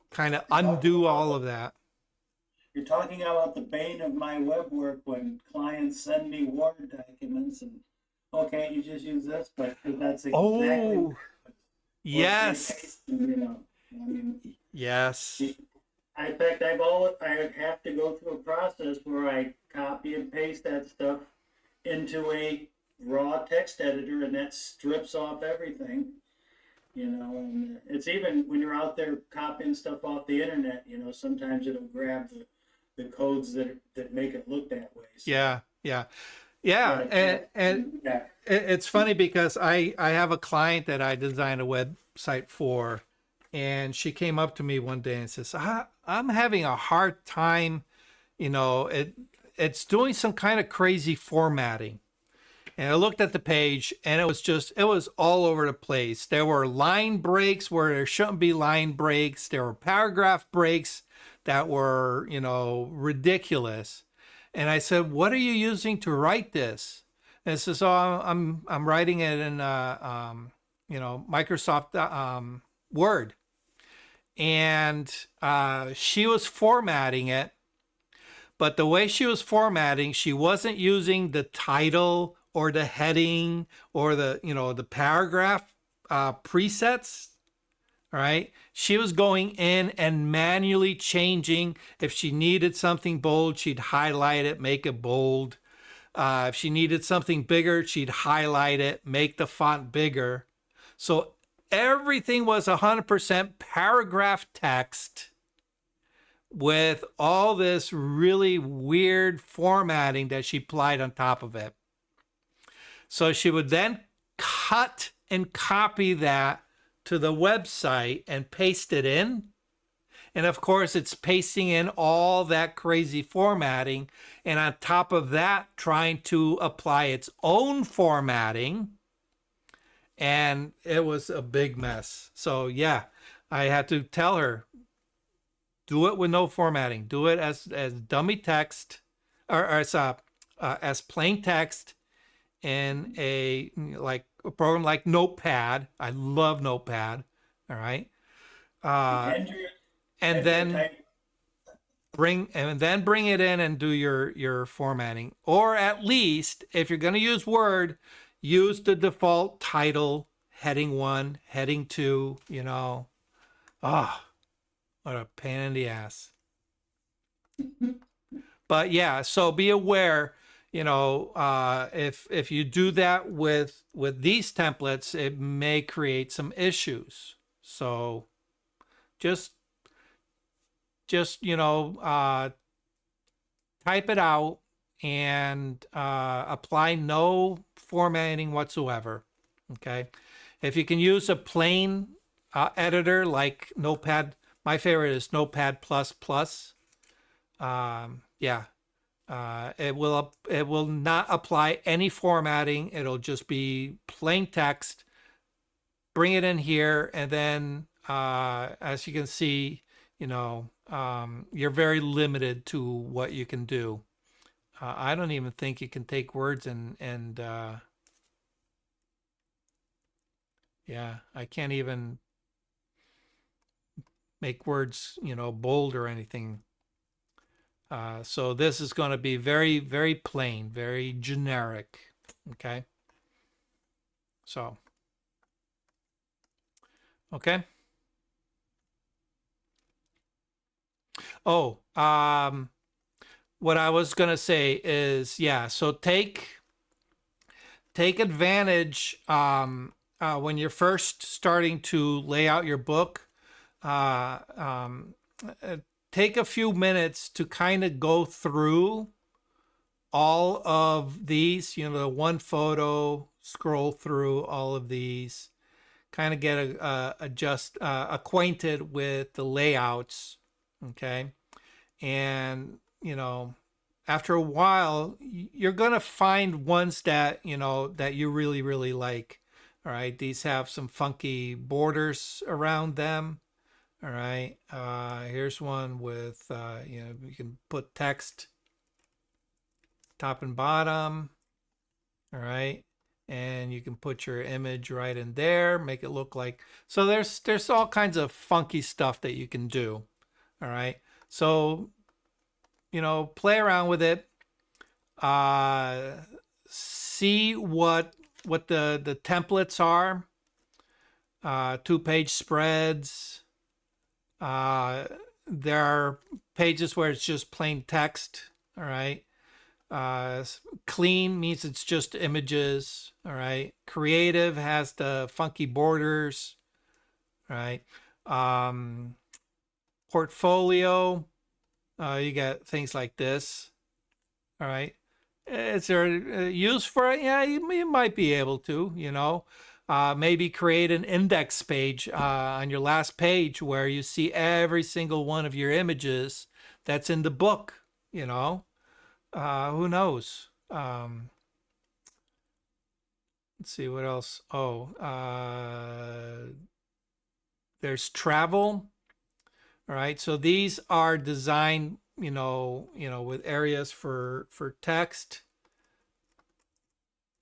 Speaker 2: kind of undo all of that.
Speaker 3: You're talking about the bane of my web work when clients send me Word documents and, can't you just use this? But that's exactly
Speaker 2: Yes. Yes.
Speaker 3: In fact, I have to go through a process where I copy and paste that stuff into a raw text editor, and that strips off everything. And it's even when you're out there copying stuff off the internet, sometimes it'll grab the codes that make it look that way. So,
Speaker 2: yeah. And it's funny because I have a client that I designed a website for, and she came up to me one day and says, I'm having a hard time, it's doing some kind of crazy formatting. And I looked at the page, and it was all over the place. There were line breaks where there shouldn't be line breaks. There were paragraph breaks that were, ridiculous. And I said, what are you using to write this? And it says, I'm writing it in, Microsoft Word. And she was formatting it. But the way she was formatting, she wasn't using the title or the heading or the paragraph presets. All right. She was going in and manually changing. If she needed something bold, she'd highlight it, make it bold. If she needed something bigger, she'd highlight it, make the font bigger. So everything was 100% paragraph text with all this really weird formatting that she applied on top of it. So she would then cut and copy that to the website and paste it in. And of course, it's pasting in all that crazy formatting. And on top of that, trying to apply its own formatting. And it was a big mess. So yeah, I had to tell her, do it with no formatting. Do it as dummy text, or as plain text in a program like Notepad. I love Notepad. All right. and then bring it in and do your formatting. Or at least, if you're going to use Word, use the default title, heading 1, heading 2, you know. Ah, what a pain in the ass. But yeah, so be aware, you know, if you do that with these templates, it may create some issues. So just you know, type it out and apply no formatting whatsoever. Okay, if you can use a plain editor like Notepad, my favorite is Notepad++. Yeah, it will not apply any formatting. It'll just be plain text. Bring it in here, and then as you can see, you know, you're very limited to what you can do. I don't even think you can take words and yeah, I can't even make words, you know, bold or anything. So this is going to be very, very plain, very generic. Okay. So, okay. Oh, what I was going to say is, yeah, so take advantage when you're first starting to lay out your book. Uh, um, Take a few minutes to kind of go through all of these, you know, one photo, scroll through all of these, kind of get acquainted with the layouts, okay? And, you know, after a while, you're going to find ones that, you know, that you really, really like. All right. These have some funky borders around them. All right. Here's one with, you know, you can put text top and bottom. All right. And you can put your image right in there, make it look like, so there's all kinds of funky stuff that you can do. All right. So, you know, play around with it. See what the templates are. 2-page spreads. There are pages where it's just plain text. All right. Clean means it's just images. All right. Creative has the funky borders. All right. Portfolio, you got things like this. All right. Is there a use for it? Yeah, you might be able to, you know. Maybe create an index page on your last page where you see every single one of your images that's in the book, you know. Who knows? Let's see what else. Oh, there's travel. All right. So these are designed, you know, with areas for text,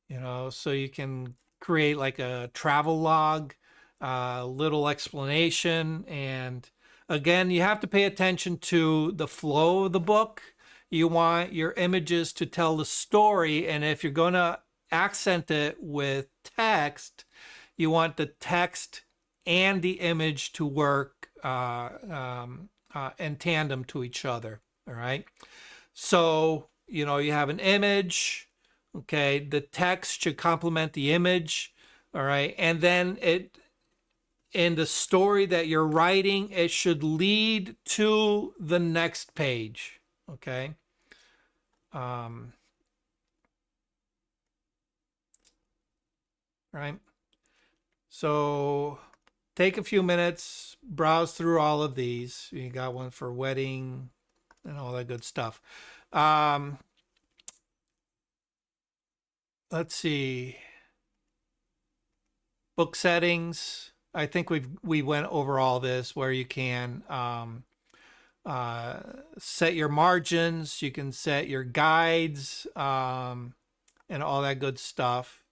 Speaker 2: you know, so you can create like a travel log, little explanation. And again, you have to pay attention to the flow of the book. You want your images to tell the story. And if you're going to accent it with text, you want the text and the image to work in tandem to each other. All right. So, you know, you have an image. Okay. The text should complement the image. All right. And then in the story that you're writing, it should lead to the next page. Okay. Right. So take a few minutes, browse through all of these. You got one for wedding and all that good stuff. Let's see. Book settings. I think we went over all this where you can set your margins. You can set your guides and all that good stuff.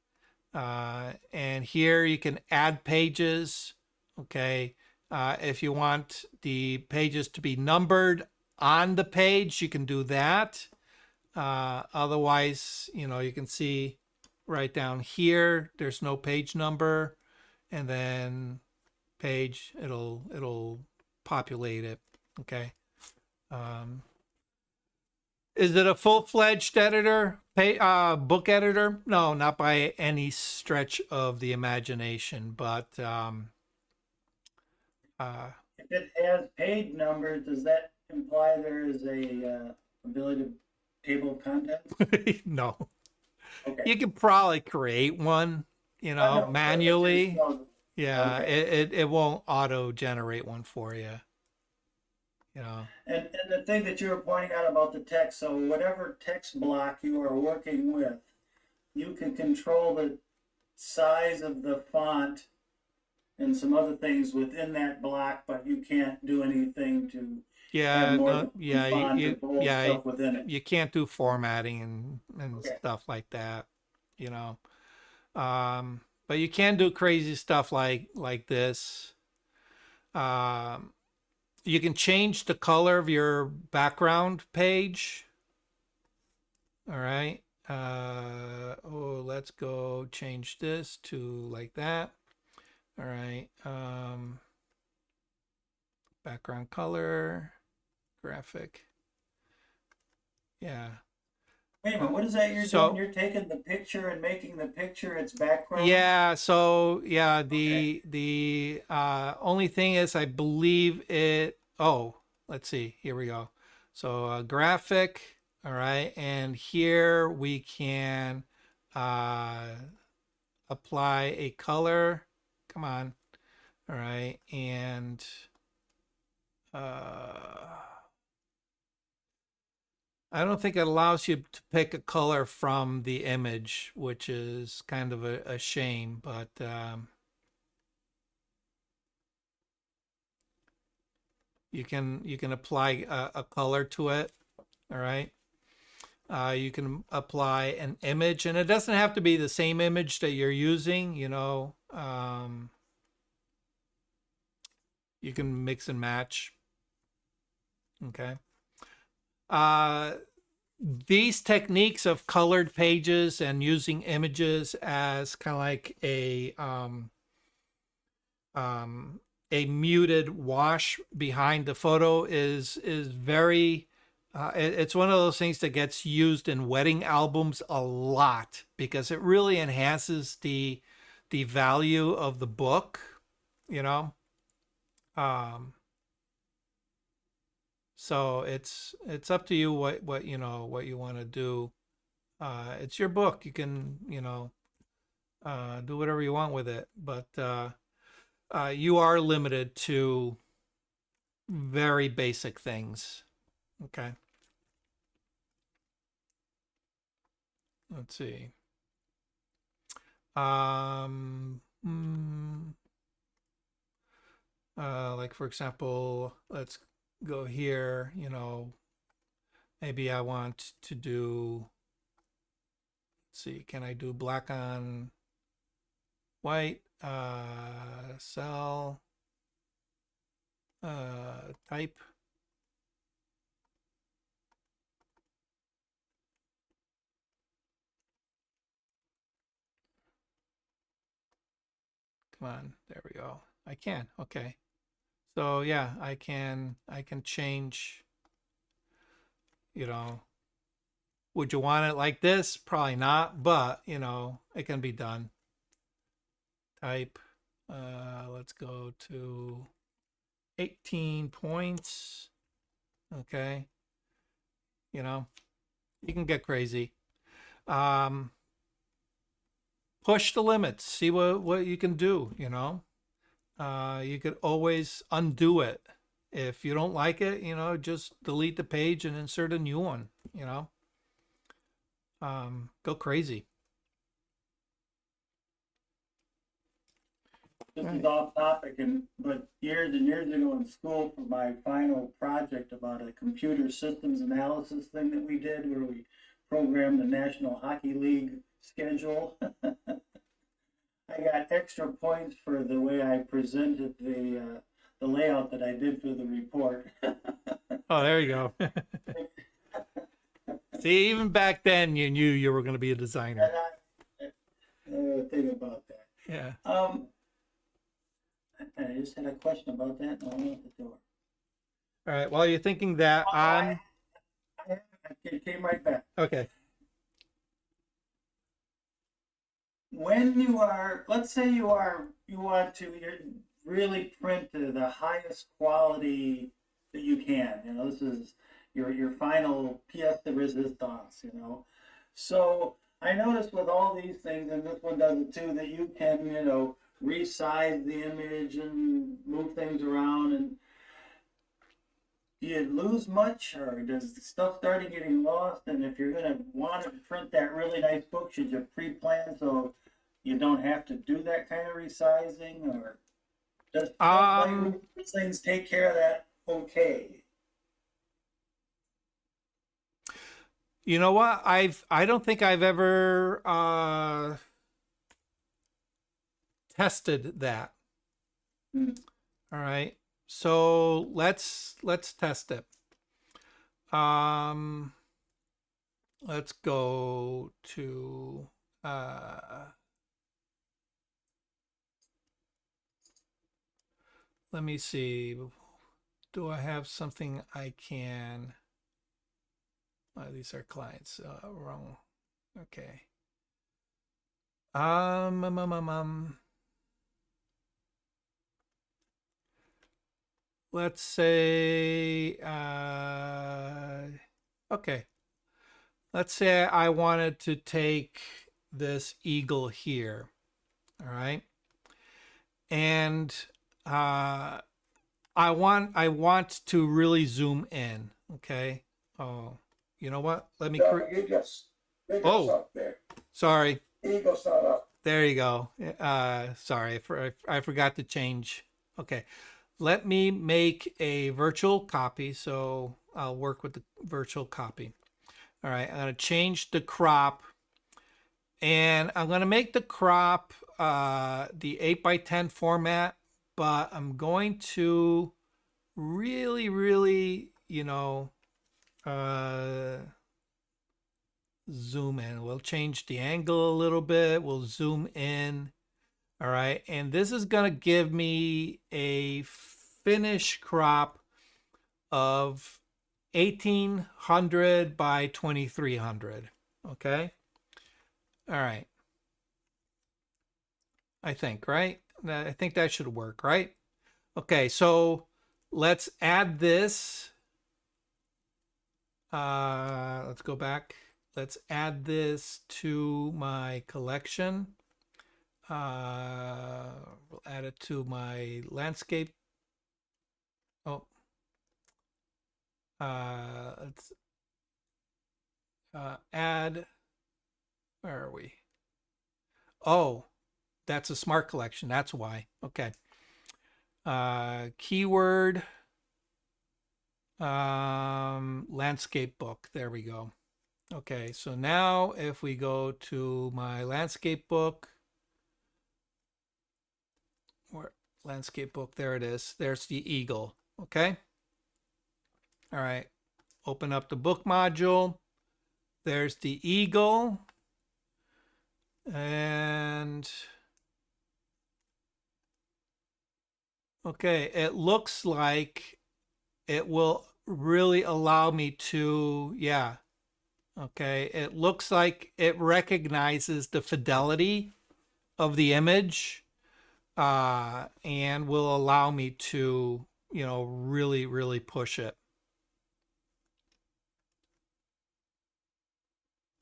Speaker 2: And here you can add pages. Okay. If you want the pages to be numbered on the page, you can do that. Otherwise, you can see right down here, there's no page number, and then page, it'll populate it. Okay. Is it a full-fledged editor, book editor? No, not by any stretch of the imagination, but
Speaker 3: If it has page numbers, does that imply there is a ability to table of contents?
Speaker 2: no.
Speaker 3: Okay.
Speaker 2: You could probably create one,
Speaker 3: No,
Speaker 2: manually. Yeah,
Speaker 3: okay.
Speaker 2: it won't auto-generate one for you.
Speaker 3: And the thing that you were pointing out about the text, so whatever text block you are working with, you can control the size of the font and some other things within that block, but you can't do anything to have more font or bold stuff within it.
Speaker 2: You can't do formatting and
Speaker 3: Okay.
Speaker 2: stuff like that, but you can do crazy stuff like this. You can change the color of your background page. All right. Let's go change this to like that. All right. Background color, graphic. Yeah.
Speaker 3: Wait a minute, what is that you're doing? You're taking the picture and making the picture its background?
Speaker 2: Yeah, so yeah, the only thing is I believe it, let's see, here we go. So graphic, all right, and here we can apply a color. Come on. All right, and I don't think it allows you to pick a color from the image, which is kind of a shame, but you can apply a color to it. All right. You can apply an image, and it doesn't have to be the same image that you're using. You can mix and match. Okay. These techniques of colored pages and using images as kind of like a muted wash behind the photo is very it's one of those things that gets used in wedding albums a lot because it really enhances the value of the book, so it's up to you what you want to do. It's your book. You can do whatever you want with it, but you are limited to very basic things. Okay. Let's see. Like for example, let's go here, maybe I want to do, let's see, can I do black on white, cell, type. Come on, there we go. I can, okay. So yeah, I can change, would you want it like this? Probably not, but it can be done. Type, let's go to 18 points. Okay. You can get crazy. Push the limits, see what you can do, you could always undo it. If you don't like it, just delete the page and insert a new one, go crazy.
Speaker 3: This is off topic, but years and years ago in school for my final project about a computer systems analysis thing that we did where we programmed the National Hockey League schedule. I got extra points for the way I presented the the layout that I did for the report.
Speaker 2: Oh, there you go. See, even back then, you knew you were going to be a designer.
Speaker 3: Think about that.
Speaker 2: Yeah.
Speaker 3: I just had a question about that, and I went out the door.
Speaker 2: All right. While you're thinking that,
Speaker 3: It came right back.
Speaker 2: okay.
Speaker 3: When you are, let's say you want to really print to the highest quality that you can. You know, this is your final pièce de résistance. You know, so I noticed with all these things, and this one does it too, that you can, you know, resize the image and move things around. And do you lose much, or does the stuff start getting lost? And if you're going to want to print that really nice book, should you pre-plan so you don't have to do that kind of resizing, or does these things take care of that okay?
Speaker 2: You know what? I don't think I've ever tested that.
Speaker 3: Hmm.
Speaker 2: All right. So let's test it. Let's go to let me see. Do I have something I can? These are clients. Wrong. Okay. Let's say, okay. Let's say I wanted to take this eagle here. All right. And I want to really zoom in. Okay. Oh, you know what? Let me.
Speaker 4: Up there.
Speaker 2: Sorry.
Speaker 4: Eagle's not up.
Speaker 2: There you go. Sorry, I forgot to change. Okay. Let me make a virtual copy. So I'll work with the virtual copy. All right. I'm going to change the crop, and I'm going to make the crop the 8x10 format, but I'm going to really, you know, zoom in. We'll change the angle a little bit. We'll zoom in. All right. And this is going to give me a finish crop of 1800 by 2300. Okay. All right. I think, right? I think that should work, right? Okay. So let's add this. Let's go back. Let's add this to my collection. We'll add it to my landscape. Oh, let's add. Where are we? Oh, that's a smart collection. That's why. Okay. Keyword. Landscape book. There we go. Okay, so now if we go to my landscape book, or landscape book, there it is. There's the eagle. Okay. All right. Open up the book module. There's the eagle. And okay, it looks like it will really allow me to, yeah. Okay, it looks like it recognizes the fidelity of the image and will allow me to, you know, really push it.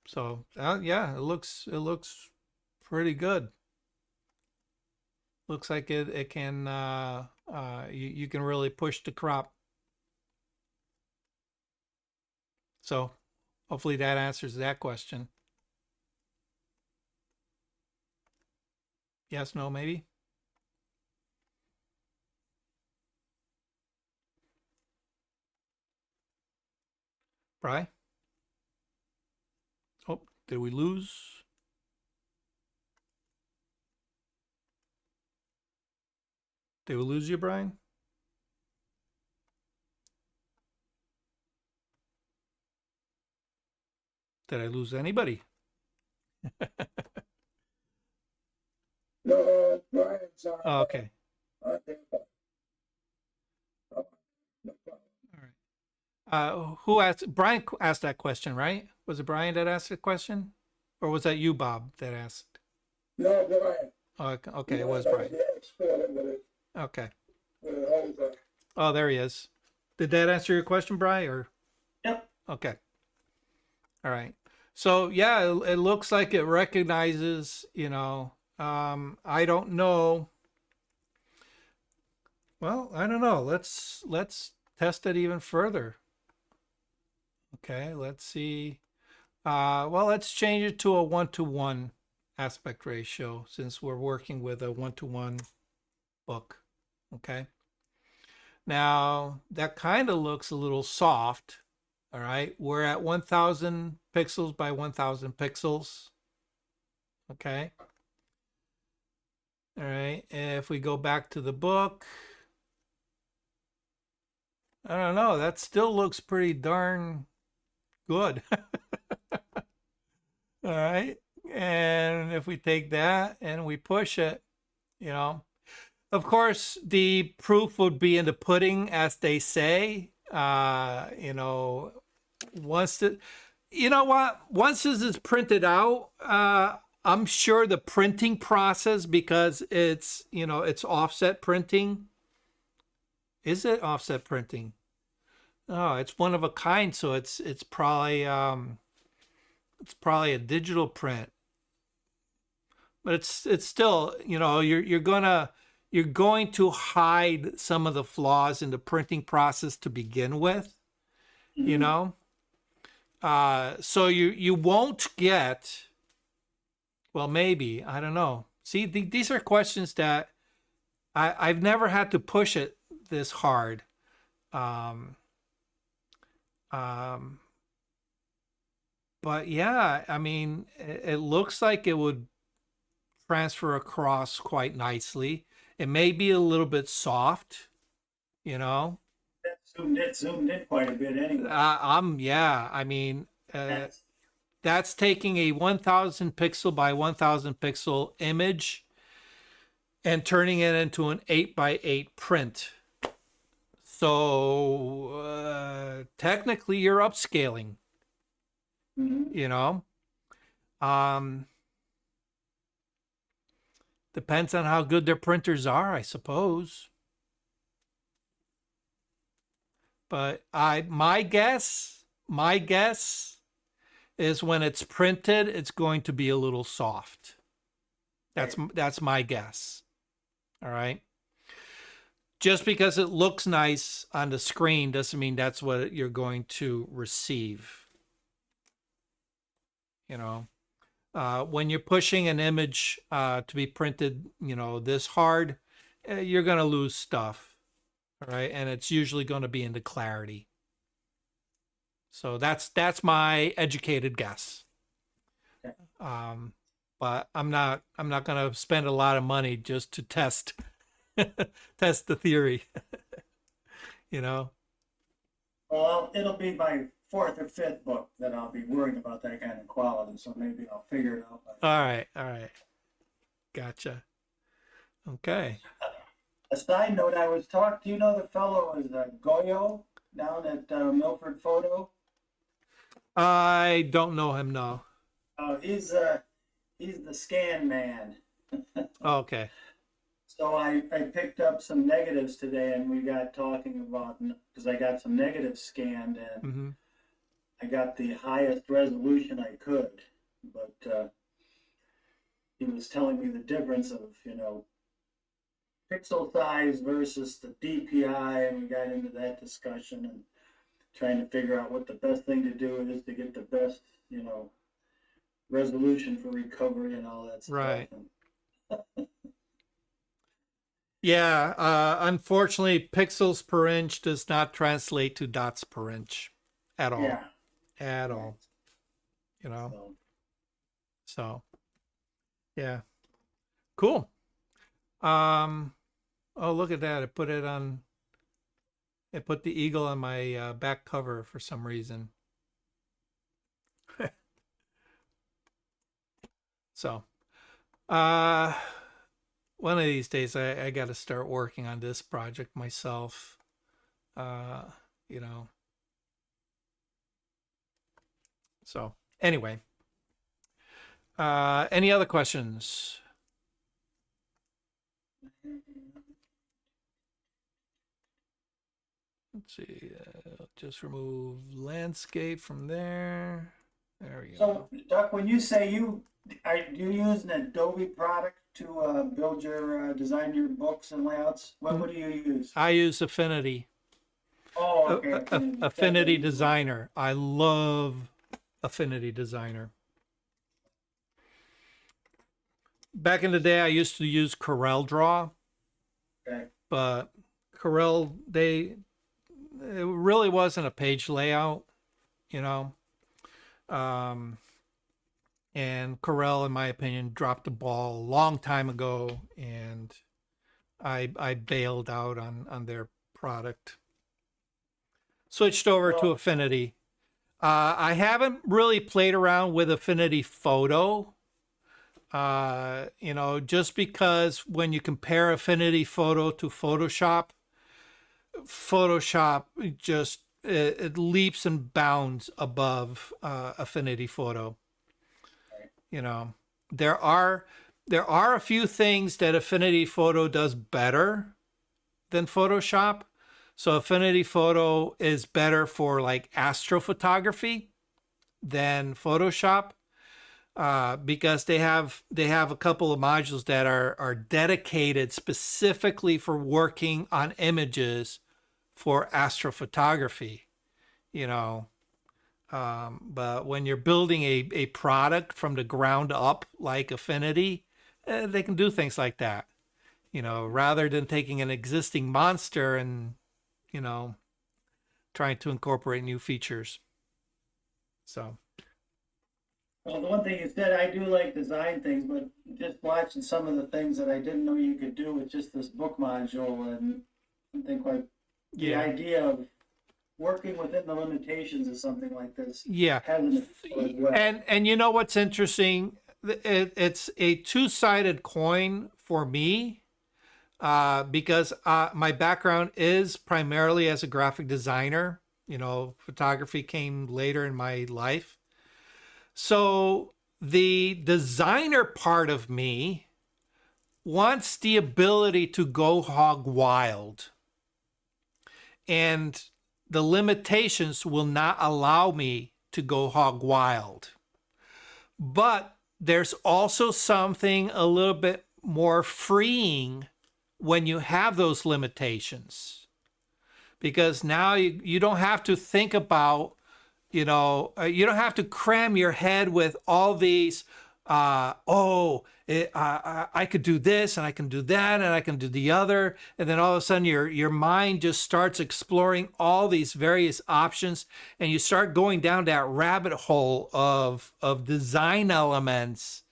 Speaker 2: So yeah, it looks pretty good. Looks like it can you can really push the crop. So hopefully that answers that question. Yes, no, maybe. Bri? Oh, did we lose? Did we lose you, Brian? Did I lose anybody?
Speaker 4: No, Brian's on.
Speaker 2: Oh, okay.
Speaker 4: On there, but- oh, no problem.
Speaker 2: All right. Who asked? Brian asked that question, right? Was it Brian that asked the question, or was that you, Bob, that asked?
Speaker 4: No, Brian.
Speaker 2: Oh, okay, it was
Speaker 4: That
Speaker 2: Brian.
Speaker 4: the expert with it,
Speaker 2: Okay.
Speaker 4: with it holds up.
Speaker 2: Oh, there he is. Did that answer your question, Brian? Or
Speaker 3: Yep.
Speaker 2: okay. All right. So yeah, it looks like it recognizes. I don't know. Well, I don't know. Let's test it even further. Okay, let's see. Well, let's change it to a 1:1 aspect ratio since we're working with a 1:1 book. Okay. Now that kind of looks a little soft. All right. We're at 1000 pixels by 1000 pixels. Okay. All right. If we go back to the book, I don't know. That still looks pretty darn good. All right. And if we take that and we push it, of course, the proof would be in the pudding, as they say. Once once this is printed out, I'm sure the printing process, because it's offset printing. Is it offset printing? Oh, it's one of a kind, so it's probably a digital print. But it's still, you're going to hide some of the flaws in the printing process to begin with, so you won't get, well, maybe, I don't know. See, these are questions that I've never had to push it this hard. But yeah, I mean, it looks like it would transfer across quite nicely. It may be a little bit soft,
Speaker 3: That zoomed in quite a bit anyway.
Speaker 2: Yeah, I mean,
Speaker 3: That's-
Speaker 2: that's taking a 1000 pixel by 1000 pixel image and turning it into an 8x8 print. So technically you're upscaling,
Speaker 3: Mhm.
Speaker 2: Depends on how good their printers are, I suppose. But my guess is when it's printed, it's going to be a little soft. That's my guess. All right. Just because it looks nice on the screen doesn't mean that's what you're going to receive. When you're pushing an image to be printed, this hard, you're going to lose stuff. All right. And it's usually going to be into clarity. So that's my educated guess.
Speaker 3: Okay.
Speaker 2: But I'm not going to spend a lot of money just to test test the theory.
Speaker 3: Well, it'll be my fourth or fifth book that I'll be worrying about that kind of quality, so maybe I'll figure it out.
Speaker 2: All right. Gotcha. Okay.
Speaker 3: A side note, I was talking, do you know the fellow is Goyo down at Milford Photo?
Speaker 2: I don't know him, no.
Speaker 3: He's the scan man.
Speaker 2: Okay.
Speaker 3: So I picked up some negatives today, and we got talking about, because I got some negatives scanned, and
Speaker 2: Mm-hmm.
Speaker 3: I got the highest resolution I could, but he was telling me the difference of, pixel size versus the DPI, and we got into that discussion and trying to figure out what the best thing to do is to get the best, resolution for recovery and all that stuff.
Speaker 2: Right. Yeah, unfortunately, pixels per inch does not translate to dots per inch at all.
Speaker 3: Yeah.
Speaker 2: At all.
Speaker 3: So,
Speaker 2: Yeah. Cool. Oh, look at that. It put the eagle on my back cover for some reason. So, one of these days I got to start working on this project myself. You know. So, anyway. Any other questions? Let's see. Just remove landscape from there. There we go.
Speaker 3: So, Doc, when you say do you use an Adobe product to build your design your books and layouts? What do you use?
Speaker 2: I use Affinity.
Speaker 3: Oh, okay.
Speaker 2: Affinity Designer. I love Affinity Designer. Back in the day, I used to use Corel Draw,
Speaker 3: Okay.
Speaker 2: but Corel, it really wasn't a page layout, you know. And Corel, in my opinion, dropped the ball a long time ago, and I bailed out on their product. Switched over to Affinity. I haven't really played around with Affinity Photo. You know, just because when you compare Affinity Photo to Photoshop just it leaps and bounds above Affinity Photo. You know, there are a few things that Affinity Photo does better than Photoshop. So Affinity Photo is better for like astrophotography than Photoshop. Because they have a couple of modules that are dedicated specifically for working on images for astrophotography, you know. But when you're building a product from the ground up like Affinity, they can do things like that, you know, rather than taking an existing monster and, you know, trying to incorporate new features. So.
Speaker 3: Well, the one thing you said, I do like design things, but just watching some of the things that I didn't know you could do with just this book module, and I think like the idea of working within the limitations of something like this.
Speaker 2: Yeah. And you know what's interesting? It's a two-sided coin for me, because my background is primarily as a graphic designer. You know, photography came later in my life. So the designer part of me wants the ability to go hog wild. And the limitations will not allow me to go hog wild. But there's also something a little bit more freeing when you have those limitations. Because now you don't have to think about, you know, you don't have to cram your head with all these, I could do this and I can do that and I can do the other. And then all of a sudden your mind just starts exploring all these various options, and you start going down that rabbit hole of design elements,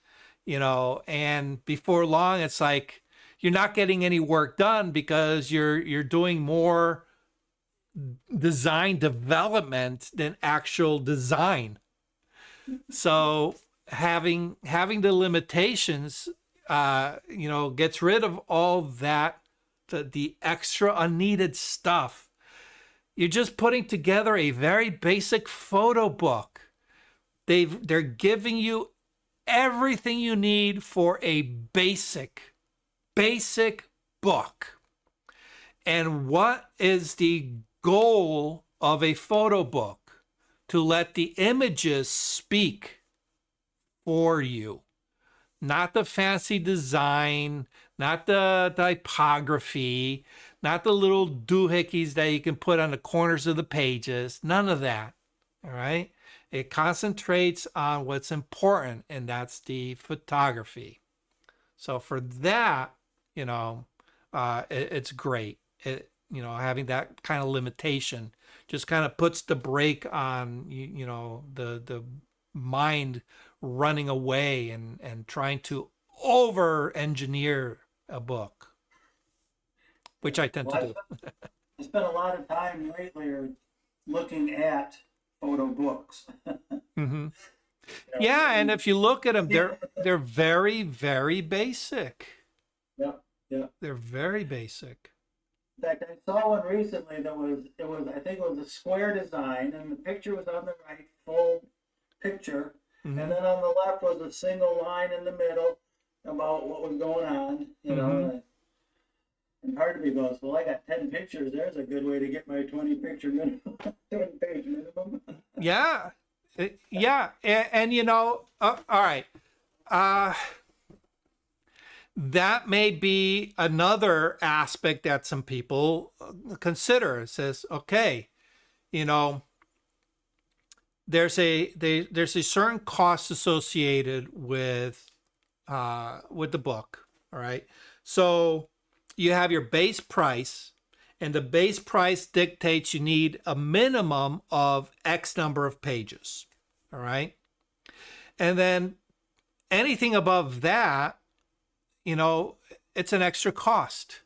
Speaker 2: you know, and before long it's like you're not getting any work done because you're doing more design development than actual design. So having the limitations, you know, gets rid of all that, the extra unneeded stuff. You're just putting together a very basic photo book. They're giving you everything you need for a basic book. And what is the goal of a photo book? To let the images speak for you, not the fancy design, not the typography, not the little doohickeys that you can put on the corners of the pages, none of that. All right, it concentrates on what's important, and that's the photography. So for that, you know, it's great. You know, having that kind of limitation just kind of puts the brake on, you know, the mind running away and trying to over engineer a book, which I tend to do.
Speaker 3: I spent a lot of time lately looking at photo books.
Speaker 2: Mm-hmm. Yeah, and if you look at them, they're very, very basic.
Speaker 3: Yeah, yeah.
Speaker 2: They're very basic.
Speaker 3: In fact, I saw one recently that was I think it was a square design, and the picture was on the right, full picture, and then on the left was a single line in the middle about what was going on, you know. And part of me goes, well, I got 10 pictures. There's a good way to get my 20 picture minimum, 20 page minimum.
Speaker 2: Yeah, yeah, and you know, all right. That may be another aspect that some people consider. It says, okay, you know, there's a certain cost associated with the book. All right, so you have your base price, and the base price dictates you need a minimum of X number of pages. All right, and then anything above that, you know, it's an extra cost.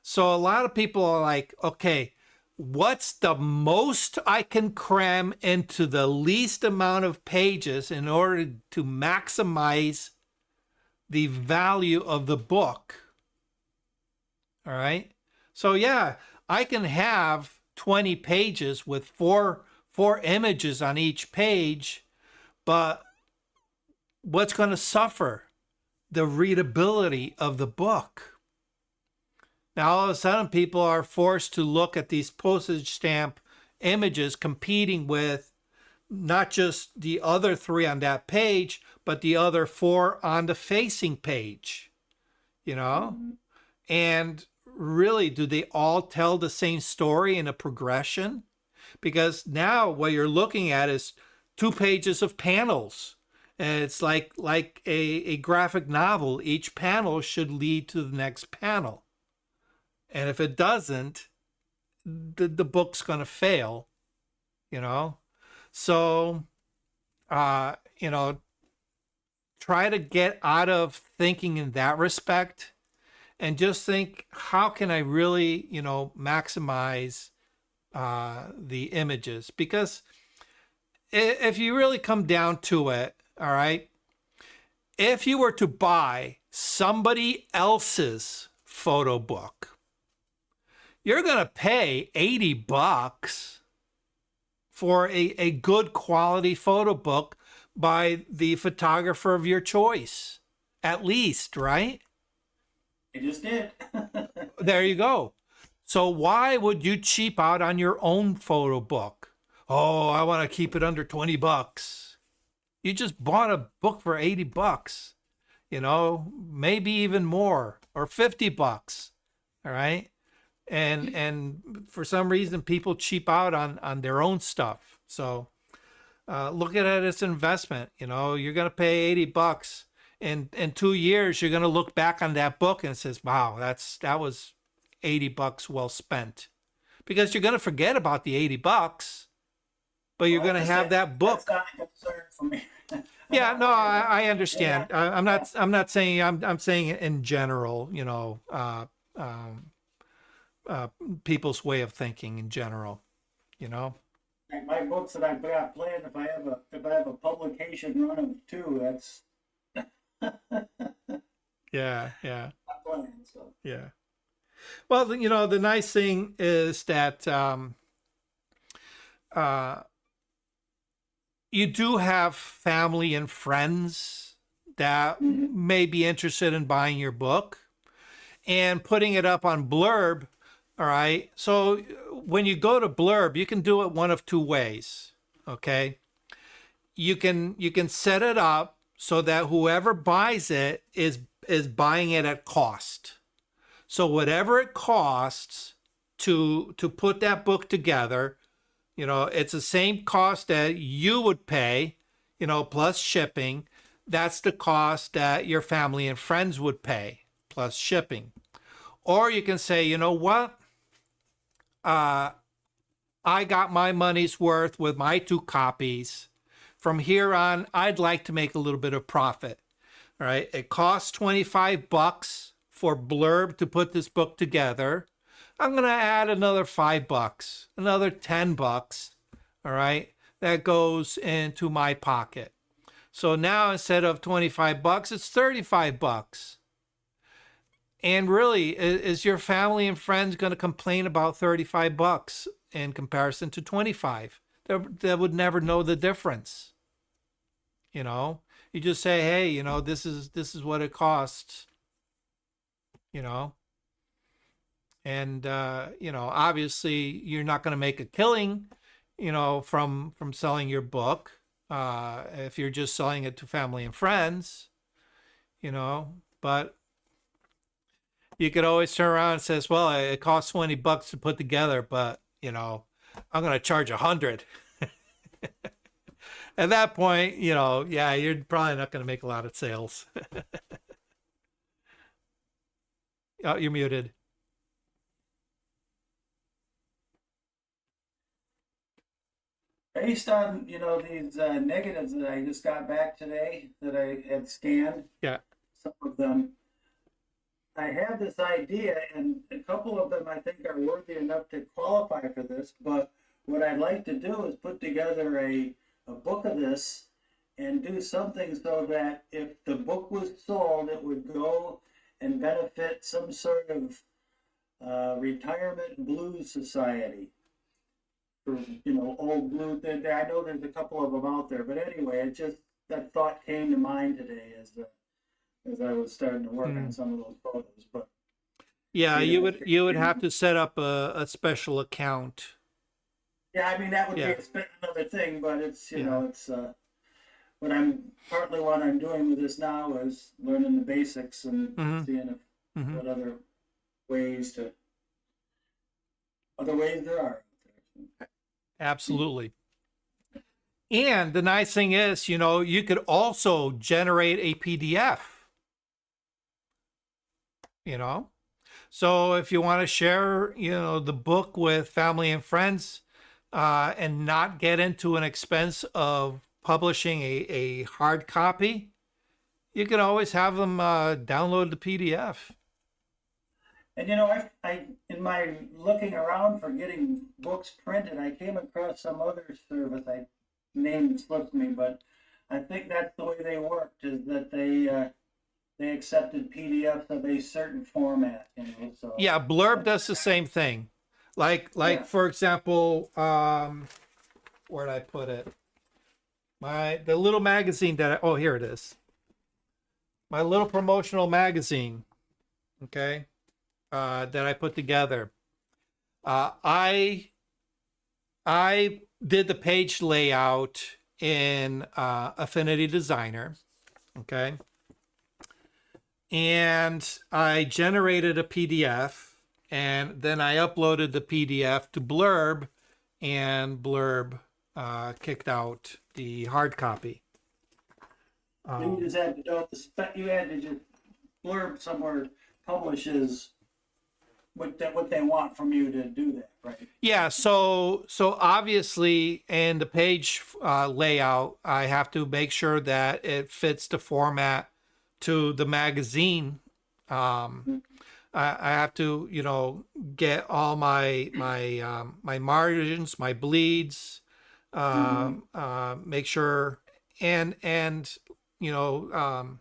Speaker 2: So a lot of people are like, okay, what's the most I can cram into the least amount of pages in order to maximize the value of the book? All right. So yeah, I can have 20 pages with four images on each page, but what's going to suffer? The readability of the book. Now, all of a sudden, people are forced to look at these postage stamp images competing with not just the other 3 on that page, but the other 4 on the facing page, you know? And really, do they all tell the same story in a progression? Because now what you're looking at is 2 pages of panels. And it's like a graphic novel. Each panel should lead to the next panel. And if it doesn't, the book's going to fail, you know? So, you know, try to get out of thinking in that respect and just think, how can I really, you know, maximize the images? Because if you really come down to it, all right, if you were to buy somebody else's photo book, you're going to pay $80 for a good quality photo book by the photographer of your choice, at least, right?
Speaker 3: It just did.
Speaker 2: There you go. So why would you cheap out on your own photo book? Oh, I want to keep it under $20. You just bought a book for $80, you know, maybe even more, or $50. All right. And for some reason, people cheap out on their own stuff. So look at it as an investment. You know, you're going to pay $80. In 2 years, you're going to look back on that book and says, wow, that was $80 well spent. Because you're going to forget about the $80, but you're going to have that book.
Speaker 3: That's not a concern for me.
Speaker 2: Yeah, no, I understand. Yeah. I'm not saying, I'm saying in general, you know, people's way of thinking in general, you know.
Speaker 3: Like my books that I've got planned, if I have a publication run of 2, that's
Speaker 2: Yeah.
Speaker 3: planned, so.
Speaker 2: Yeah. Well, you know, the nice thing is that you do have family and friends that may be interested in buying your book and putting it up on Blurb. All right. So when you go to Blurb, you can do it one of 2 ways. Okay. You can set it up so that whoever buys it is buying it at cost. So whatever it costs to put that book together, you know, it's the same cost that you would pay, you know, plus shipping. That's the cost that your family and friends would pay, plus shipping. Or you can say, you know what? I got my money's worth with my 2 copies. From here on, I'd like to make a little bit of profit. All right. It costs $25 for Blurb to put this book together. I'm going to add another $5, another $10. All right. That goes into my pocket. So now instead of $25, it's $35. And really, is your family and friends going to complain about $35 in comparison to 25? They would never know the difference. You know, you just say, hey, you know, this is what it costs. You know, and you know, obviously, you're not going to make a killing, you know, from selling your book if you're just selling it to family and friends. You know, but you could always turn around and says, well, it costs $20 to put together, but you know, I'm going to charge 100. At that point, you know, yeah, you're probably not going to make a lot of sales. Oh, you're muted.
Speaker 3: Based on, you know, these negatives that I just got back today that I had scanned,
Speaker 2: Yeah.
Speaker 3: some of them, I have this idea, and a couple of them I think are worthy enough to qualify for this, but what I'd like to do is put together a book of this and do something so that if the book was sold, it would go and benefit some sort of retirement blues society. For, you know, old blues. I know there's a couple of them out there, but anyway, it just, that thought came to mind today as I was starting to work on some of those photos. But
Speaker 2: yeah, you would have to set up a special account.
Speaker 3: Yeah, I mean, that would
Speaker 2: Yeah.
Speaker 3: be another thing, but it's, you know, it's what I'm doing with this now is learning the basics and seeing if what other ways there are.
Speaker 2: Absolutely. And the nice thing is, you know, you could also generate a PDF, you know. So if you want to share, you know, the book with family and friends and not get into an expense of publishing a hard copy, you can always have them download the PDF.
Speaker 3: And you know, I in my looking around for getting books printed, I came across some other service. Name slipped me, but I think that's the way they worked. Is that they accepted PDFs of a certain format. You know, so
Speaker 2: Yeah, Blurb does the same thing. Like
Speaker 3: Yeah.
Speaker 2: for example, where'd I put it? The little magazine that oh, here it is. My little promotional magazine. Okay. That I put together. I did the page layout in Affinity Designer, okay, and I generated a PDF, and then I uploaded the PDF to Blurb, and Blurb kicked out the hard copy.
Speaker 3: You just had to know you had to just blurb somewhere publishes what they want from you to do that, right?
Speaker 2: Yeah, so obviously in the page layout, I have to make sure that it fits the format to the magazine. I have to, you know, get all my margins, my bleeds, make sure, and you know,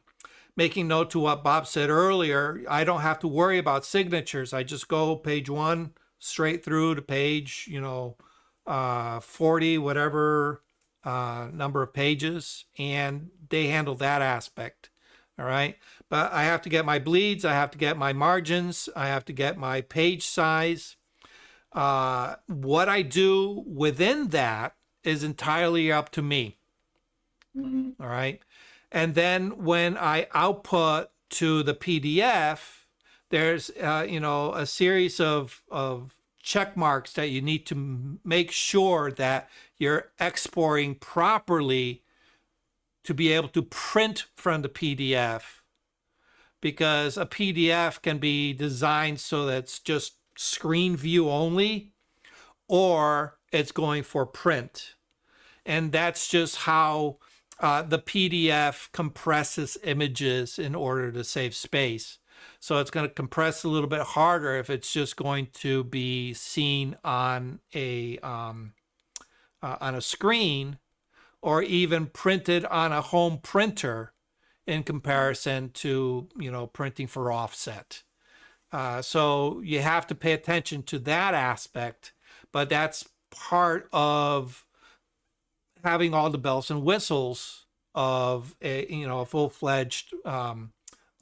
Speaker 2: making note to what Bob said earlier, I don't have to worry about signatures. I just go page 1 straight through to page, you know, 40, whatever number of pages, and they handle that aspect. All right. But I have to get my bleeds. I have to get my margins. I have to get my page size. What I do within that is entirely up to me. All right. And then when I output to the PDF, there's you know, a series of check marks that you need to make sure that you're exporting properly to be able to print from the PDF, because a PDF can be designed so that it's just screen view only, or it's going for print. And that's just how the PDF compresses images in order to save space. So it's going to compress a little bit harder if it's just going to be seen on a screen, or even printed on a home printer in comparison to, printing for offset. So you have to pay attention to that aspect, but that's part of having all the bells and whistles of a full-fledged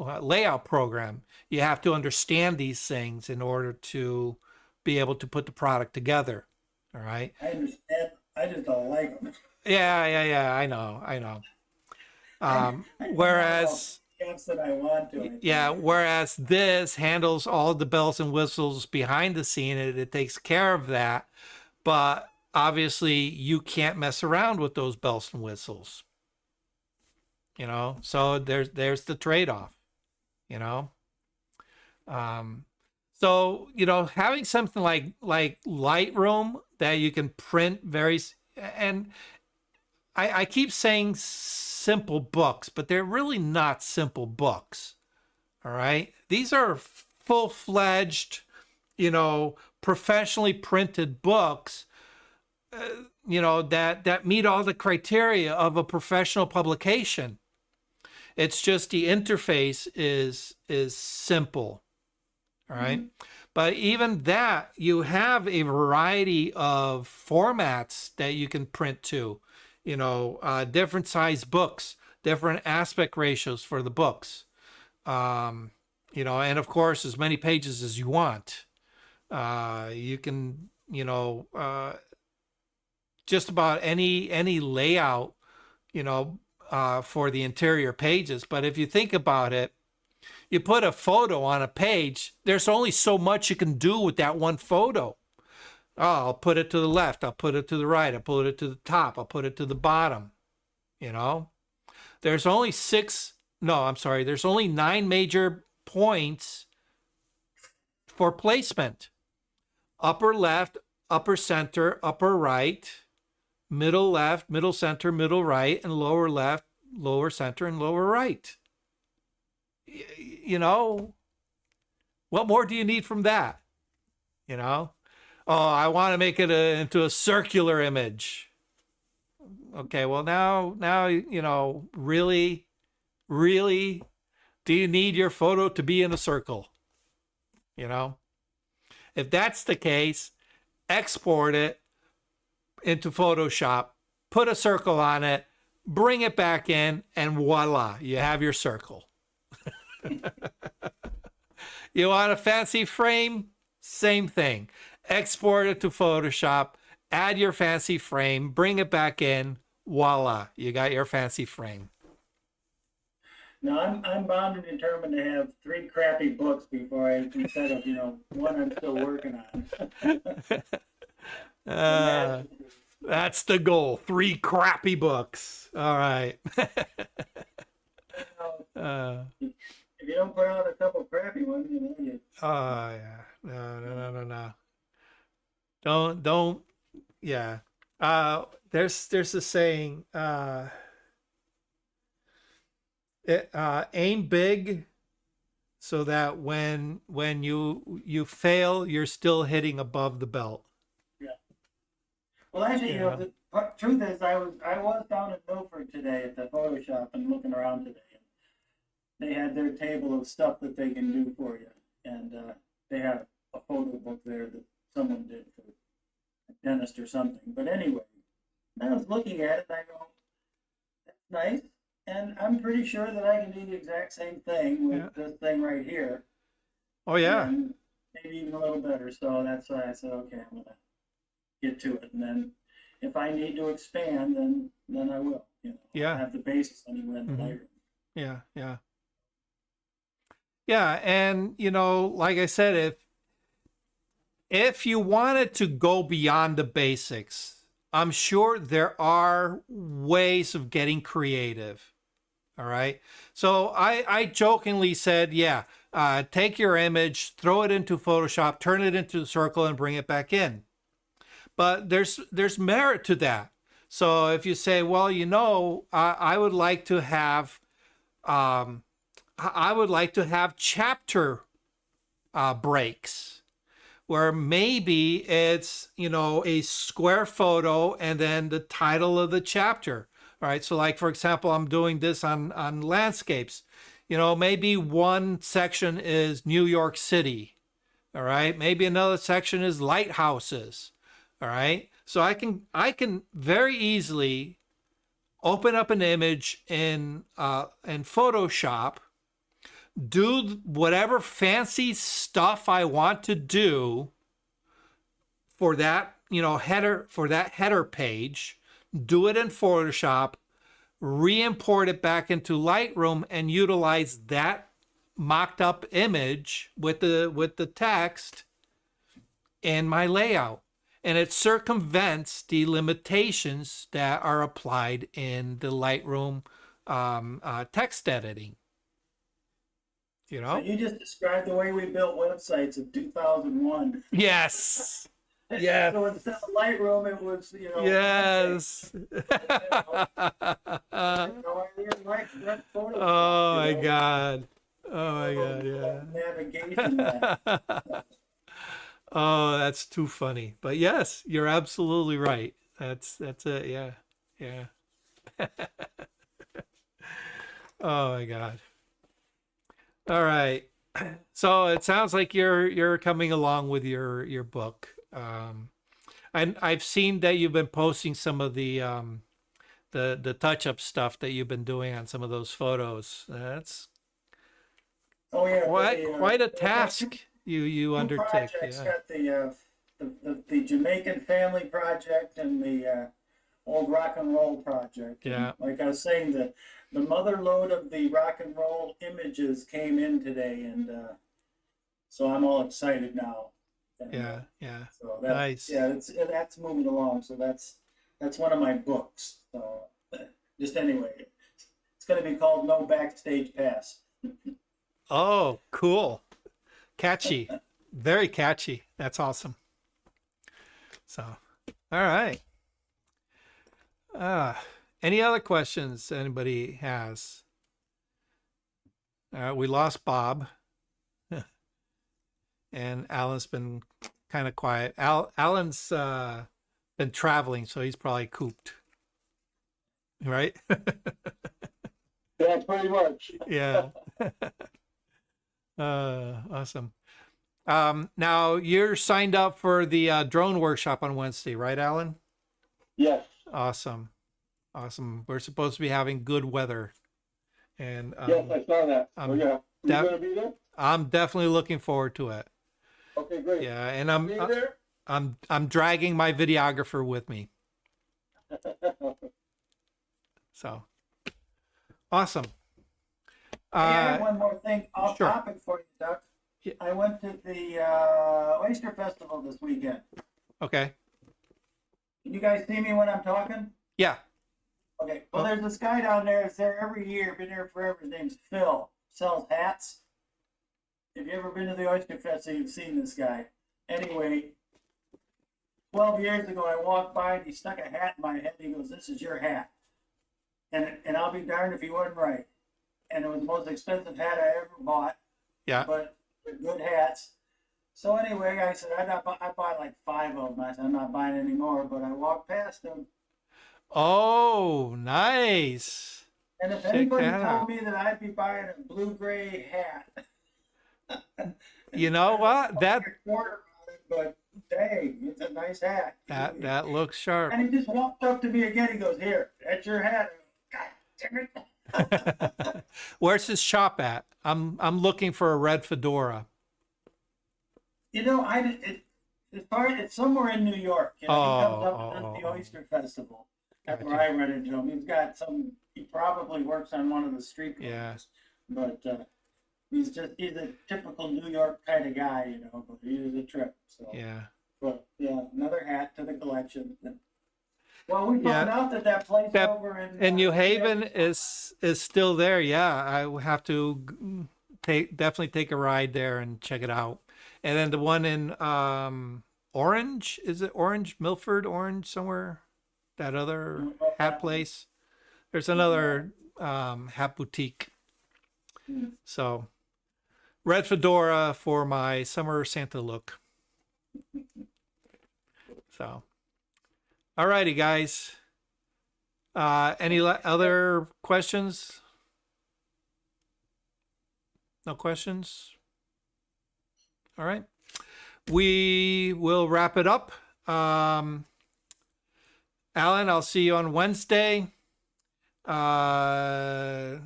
Speaker 2: layout program. You have to understand these things in order to be able to put the product together. All right.
Speaker 3: I understand. I just don't like them.
Speaker 2: Yeah. I know. Whereas,
Speaker 3: That I want to.
Speaker 2: yeah, whereas this handles all the bells and whistles behind the scene, it takes care of that. But obviously, you can't mess around with those bells and whistles. So there's the trade-off. So having something like Lightroom that you can print and I keep saying simple books, but they're really not simple books. All right, these are full-fledged, professionally printed books, that meet all the criteria of a professional publication. It's just the interface is simple. All right. Mm-hmm. But even that, you have a variety of formats that you can print to, different size books, different aspect ratios for the books, and of course, as many pages as you want. You can, just about any layout, for the interior pages. But if you think about it, you put a photo on a page, there's only so much you can do with that one photo. Oh, I'll put it to the left, I'll put it to the right, I'll put it to the top, I'll put it to the bottom. There's only there's only 9 major points for placement. Upper left, upper center, upper right, middle left, middle center, middle right, and lower left, lower center, and lower right. What more do you need from that? Oh, I want to make it into a circular image. Okay, well now, really, do you need your photo to be in a circle? If that's the case, export it into Photoshop, put a circle on it, bring it back in, and voila, you have your circle. You want a fancy frame? Same thing. Export it to Photoshop, add your fancy frame, bring it back in, voila, you got your fancy frame.
Speaker 3: Now I'm bound and determined to have 3 crappy books before I instead of one I'm still working on.
Speaker 2: That's the goal. 3 crappy books. All right.
Speaker 3: If you don't put out a couple crappy ones, you.
Speaker 2: Oh yeah. No. Don't. Yeah. There's a saying. Aim big, so that when you fail, you're still hitting above the belt.
Speaker 3: Yeah. Well, actually, the truth is, I was down at Milford today at the Photoshop and looking around today. They had their table of stuff that they can do for you, and they had a photo book there that someone did for a dentist or something. But anyway, I was looking at it and I go, that's nice. And I'm pretty sure that I can do the exact same thing with this thing right here.
Speaker 2: Oh, yeah.
Speaker 3: And maybe even a little better. So that's why I said, okay, I'm going to get to it. And then if I need to expand, then I will. I have the basis anyway in the Lightroom.
Speaker 2: Yeah. Yeah, and like I said, if you wanted to go beyond the basics, I'm sure there are ways of getting creative. All right. So I jokingly said, take your image, throw it into Photoshop, turn it into a circle, and bring it back in. But there's merit to that. So if you say, well, I would like to have chapter breaks. where maybe it's, you know, a square photo and then the title of the chapter. All right. So like, for example, I'm doing this on landscapes. You know, maybe one section is New York City. All right. Maybe another section is lighthouses. All right. So I can very easily open up an image in Photoshop, do whatever fancy stuff I want to do for that, you know, header page, do it in Photoshop, re-import it back into Lightroom, and utilize that mocked up image with the text in my layout. And it circumvents the limitations that are applied in the Lightroom text editing. You
Speaker 3: So
Speaker 2: know?
Speaker 3: you just described the way we built websites in 2001.
Speaker 2: Yes. Yeah.
Speaker 3: So instead of Lightroom, it was, you know.
Speaker 2: Yes. Oh my God. Oh my God. Yeah.
Speaker 3: Navigation.
Speaker 2: Oh, that's too funny. But yes, you're absolutely right. That's it. Yeah. Yeah. Oh my God. All right. So it sounds like you're coming along with your book. And I've seen that you've been posting some of the touch-up stuff that you've been doing on some of those photos. That's
Speaker 3: Oh yeah,
Speaker 2: quite a task you
Speaker 3: two
Speaker 2: undertake.
Speaker 3: projects.
Speaker 2: Yeah.
Speaker 3: Got the Jamaican Family Project and the old rock and roll project.
Speaker 2: Yeah.
Speaker 3: And like I was saying, the mother load of the rock and roll images came in today, and so I'm all excited now. And,
Speaker 2: Yeah. Yeah.
Speaker 3: So that's,
Speaker 2: Nice.
Speaker 3: yeah, that's moving along. So that's one of my books. So just anyway, it's going to be called No Backstage Pass.
Speaker 2: Oh, cool. Catchy. Very catchy. That's awesome. So, all right. Any other questions anybody has? We lost Bob. And Alan's been kind of quiet. Alan's been traveling, so he's probably cooped. Right?
Speaker 4: Yeah, pretty much.
Speaker 2: Yeah. Awesome. Now you're signed up for the drone workshop on Wednesday, right, Alan?
Speaker 4: Yes.
Speaker 2: Awesome. Awesome. We're supposed to be having good weather. And
Speaker 4: Yes, I saw that.
Speaker 2: I'm
Speaker 4: Oh yeah. You
Speaker 2: def-
Speaker 4: gonna be there?
Speaker 2: I'm definitely looking forward to it.
Speaker 4: Okay, great.
Speaker 2: Yeah, and
Speaker 4: Be there?
Speaker 2: I'm dragging my videographer with me. So awesome.
Speaker 3: I have one more thing off
Speaker 2: Sure.
Speaker 3: topic for you, Doug.
Speaker 2: Yeah.
Speaker 3: I went to the Oyster Festival this weekend.
Speaker 2: Okay.
Speaker 3: Can you guys see me when I'm talking?
Speaker 2: Yeah.
Speaker 3: Okay. Well, there's this guy down there that's there every year, been there forever. His name's Phil. Sells hats. If you ever been to the Oyster Festival, you've seen this guy. Anyway, 12 years ago, I walked by and he stuck a hat in my head. He goes, "This is your hat." And I'll be darned if he wasn't right. And it was the most expensive hat I ever bought.
Speaker 2: Yeah.
Speaker 3: But they're good hats. So anyway, I said, I bought like 5 of them. I said, I'm not buying any more. But I walked past them.
Speaker 2: Oh, nice.
Speaker 3: And if
Speaker 2: Check
Speaker 3: anybody
Speaker 2: that
Speaker 3: told
Speaker 2: out.
Speaker 3: me that I'd be buying a blue-gray hat.
Speaker 2: You know what? That
Speaker 3: Quarter on it, but dang, it's a nice hat.
Speaker 2: that looks sharp.
Speaker 3: And he just walked up to me again. He goes, "Here, that's your hat." God damn it.
Speaker 2: Where's his shop at? I'm looking for a red fedora.
Speaker 3: You know, it's somewhere in New York. You know, he comes up and does the Oyster Festival. That's where I run into him. He probably works on one of the street corners.
Speaker 2: Yeah.
Speaker 3: But he's a typical New York kind of guy, you know, but he was a trip. So
Speaker 2: Yeah.
Speaker 3: But yeah, another hat to the collection. Well, we found out that place over in
Speaker 2: New Haven is still there. Yeah, I will have to definitely take a ride there and check it out. And then the one in Orange, is it Orange, Milford, Orange, somewhere? That other hat place. There's another hat boutique. So, red fedora for my summer Santa look. So, all righty, guys. Any other questions? No questions? All right. We will wrap it up. Alan, I'll see you on Wednesday. No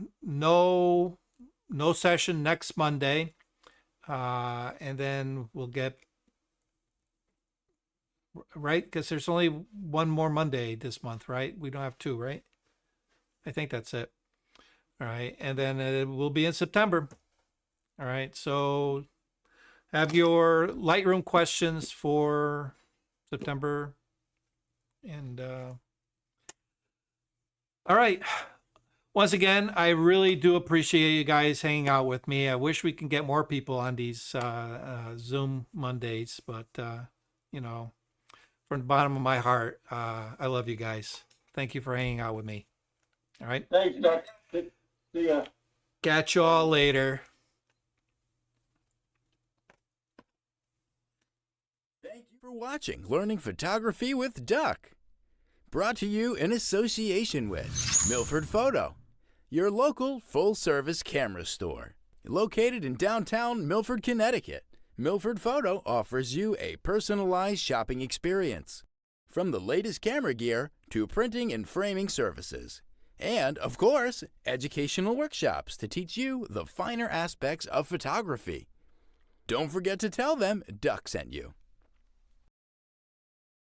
Speaker 2: session next Monday. And then we'll get, right? Because there's only one more Monday this month, right? We don't have two, right? I think that's it. All right. And then it will be in September. All right. So have your Lightroom questions for September. And all right. Once again, I really do appreciate you guys hanging out with me. I wish we can get more people on these Zoom Mondays, but you know, from the bottom of my heart, I love you guys. Thank you for hanging out with me. All right.
Speaker 4: Thanks, Doc. See ya.
Speaker 2: Catch y'all later.
Speaker 1: Thank you for watching Learning Photography with Duck. Brought to you in association with Milford Photo, your local full-service camera store. Located in downtown Milford, Connecticut, Milford Photo offers you a personalized shopping experience. From the latest camera gear to printing and framing services. And, of course, educational workshops to teach you the finer aspects of photography. Don't forget to tell them Duck sent you.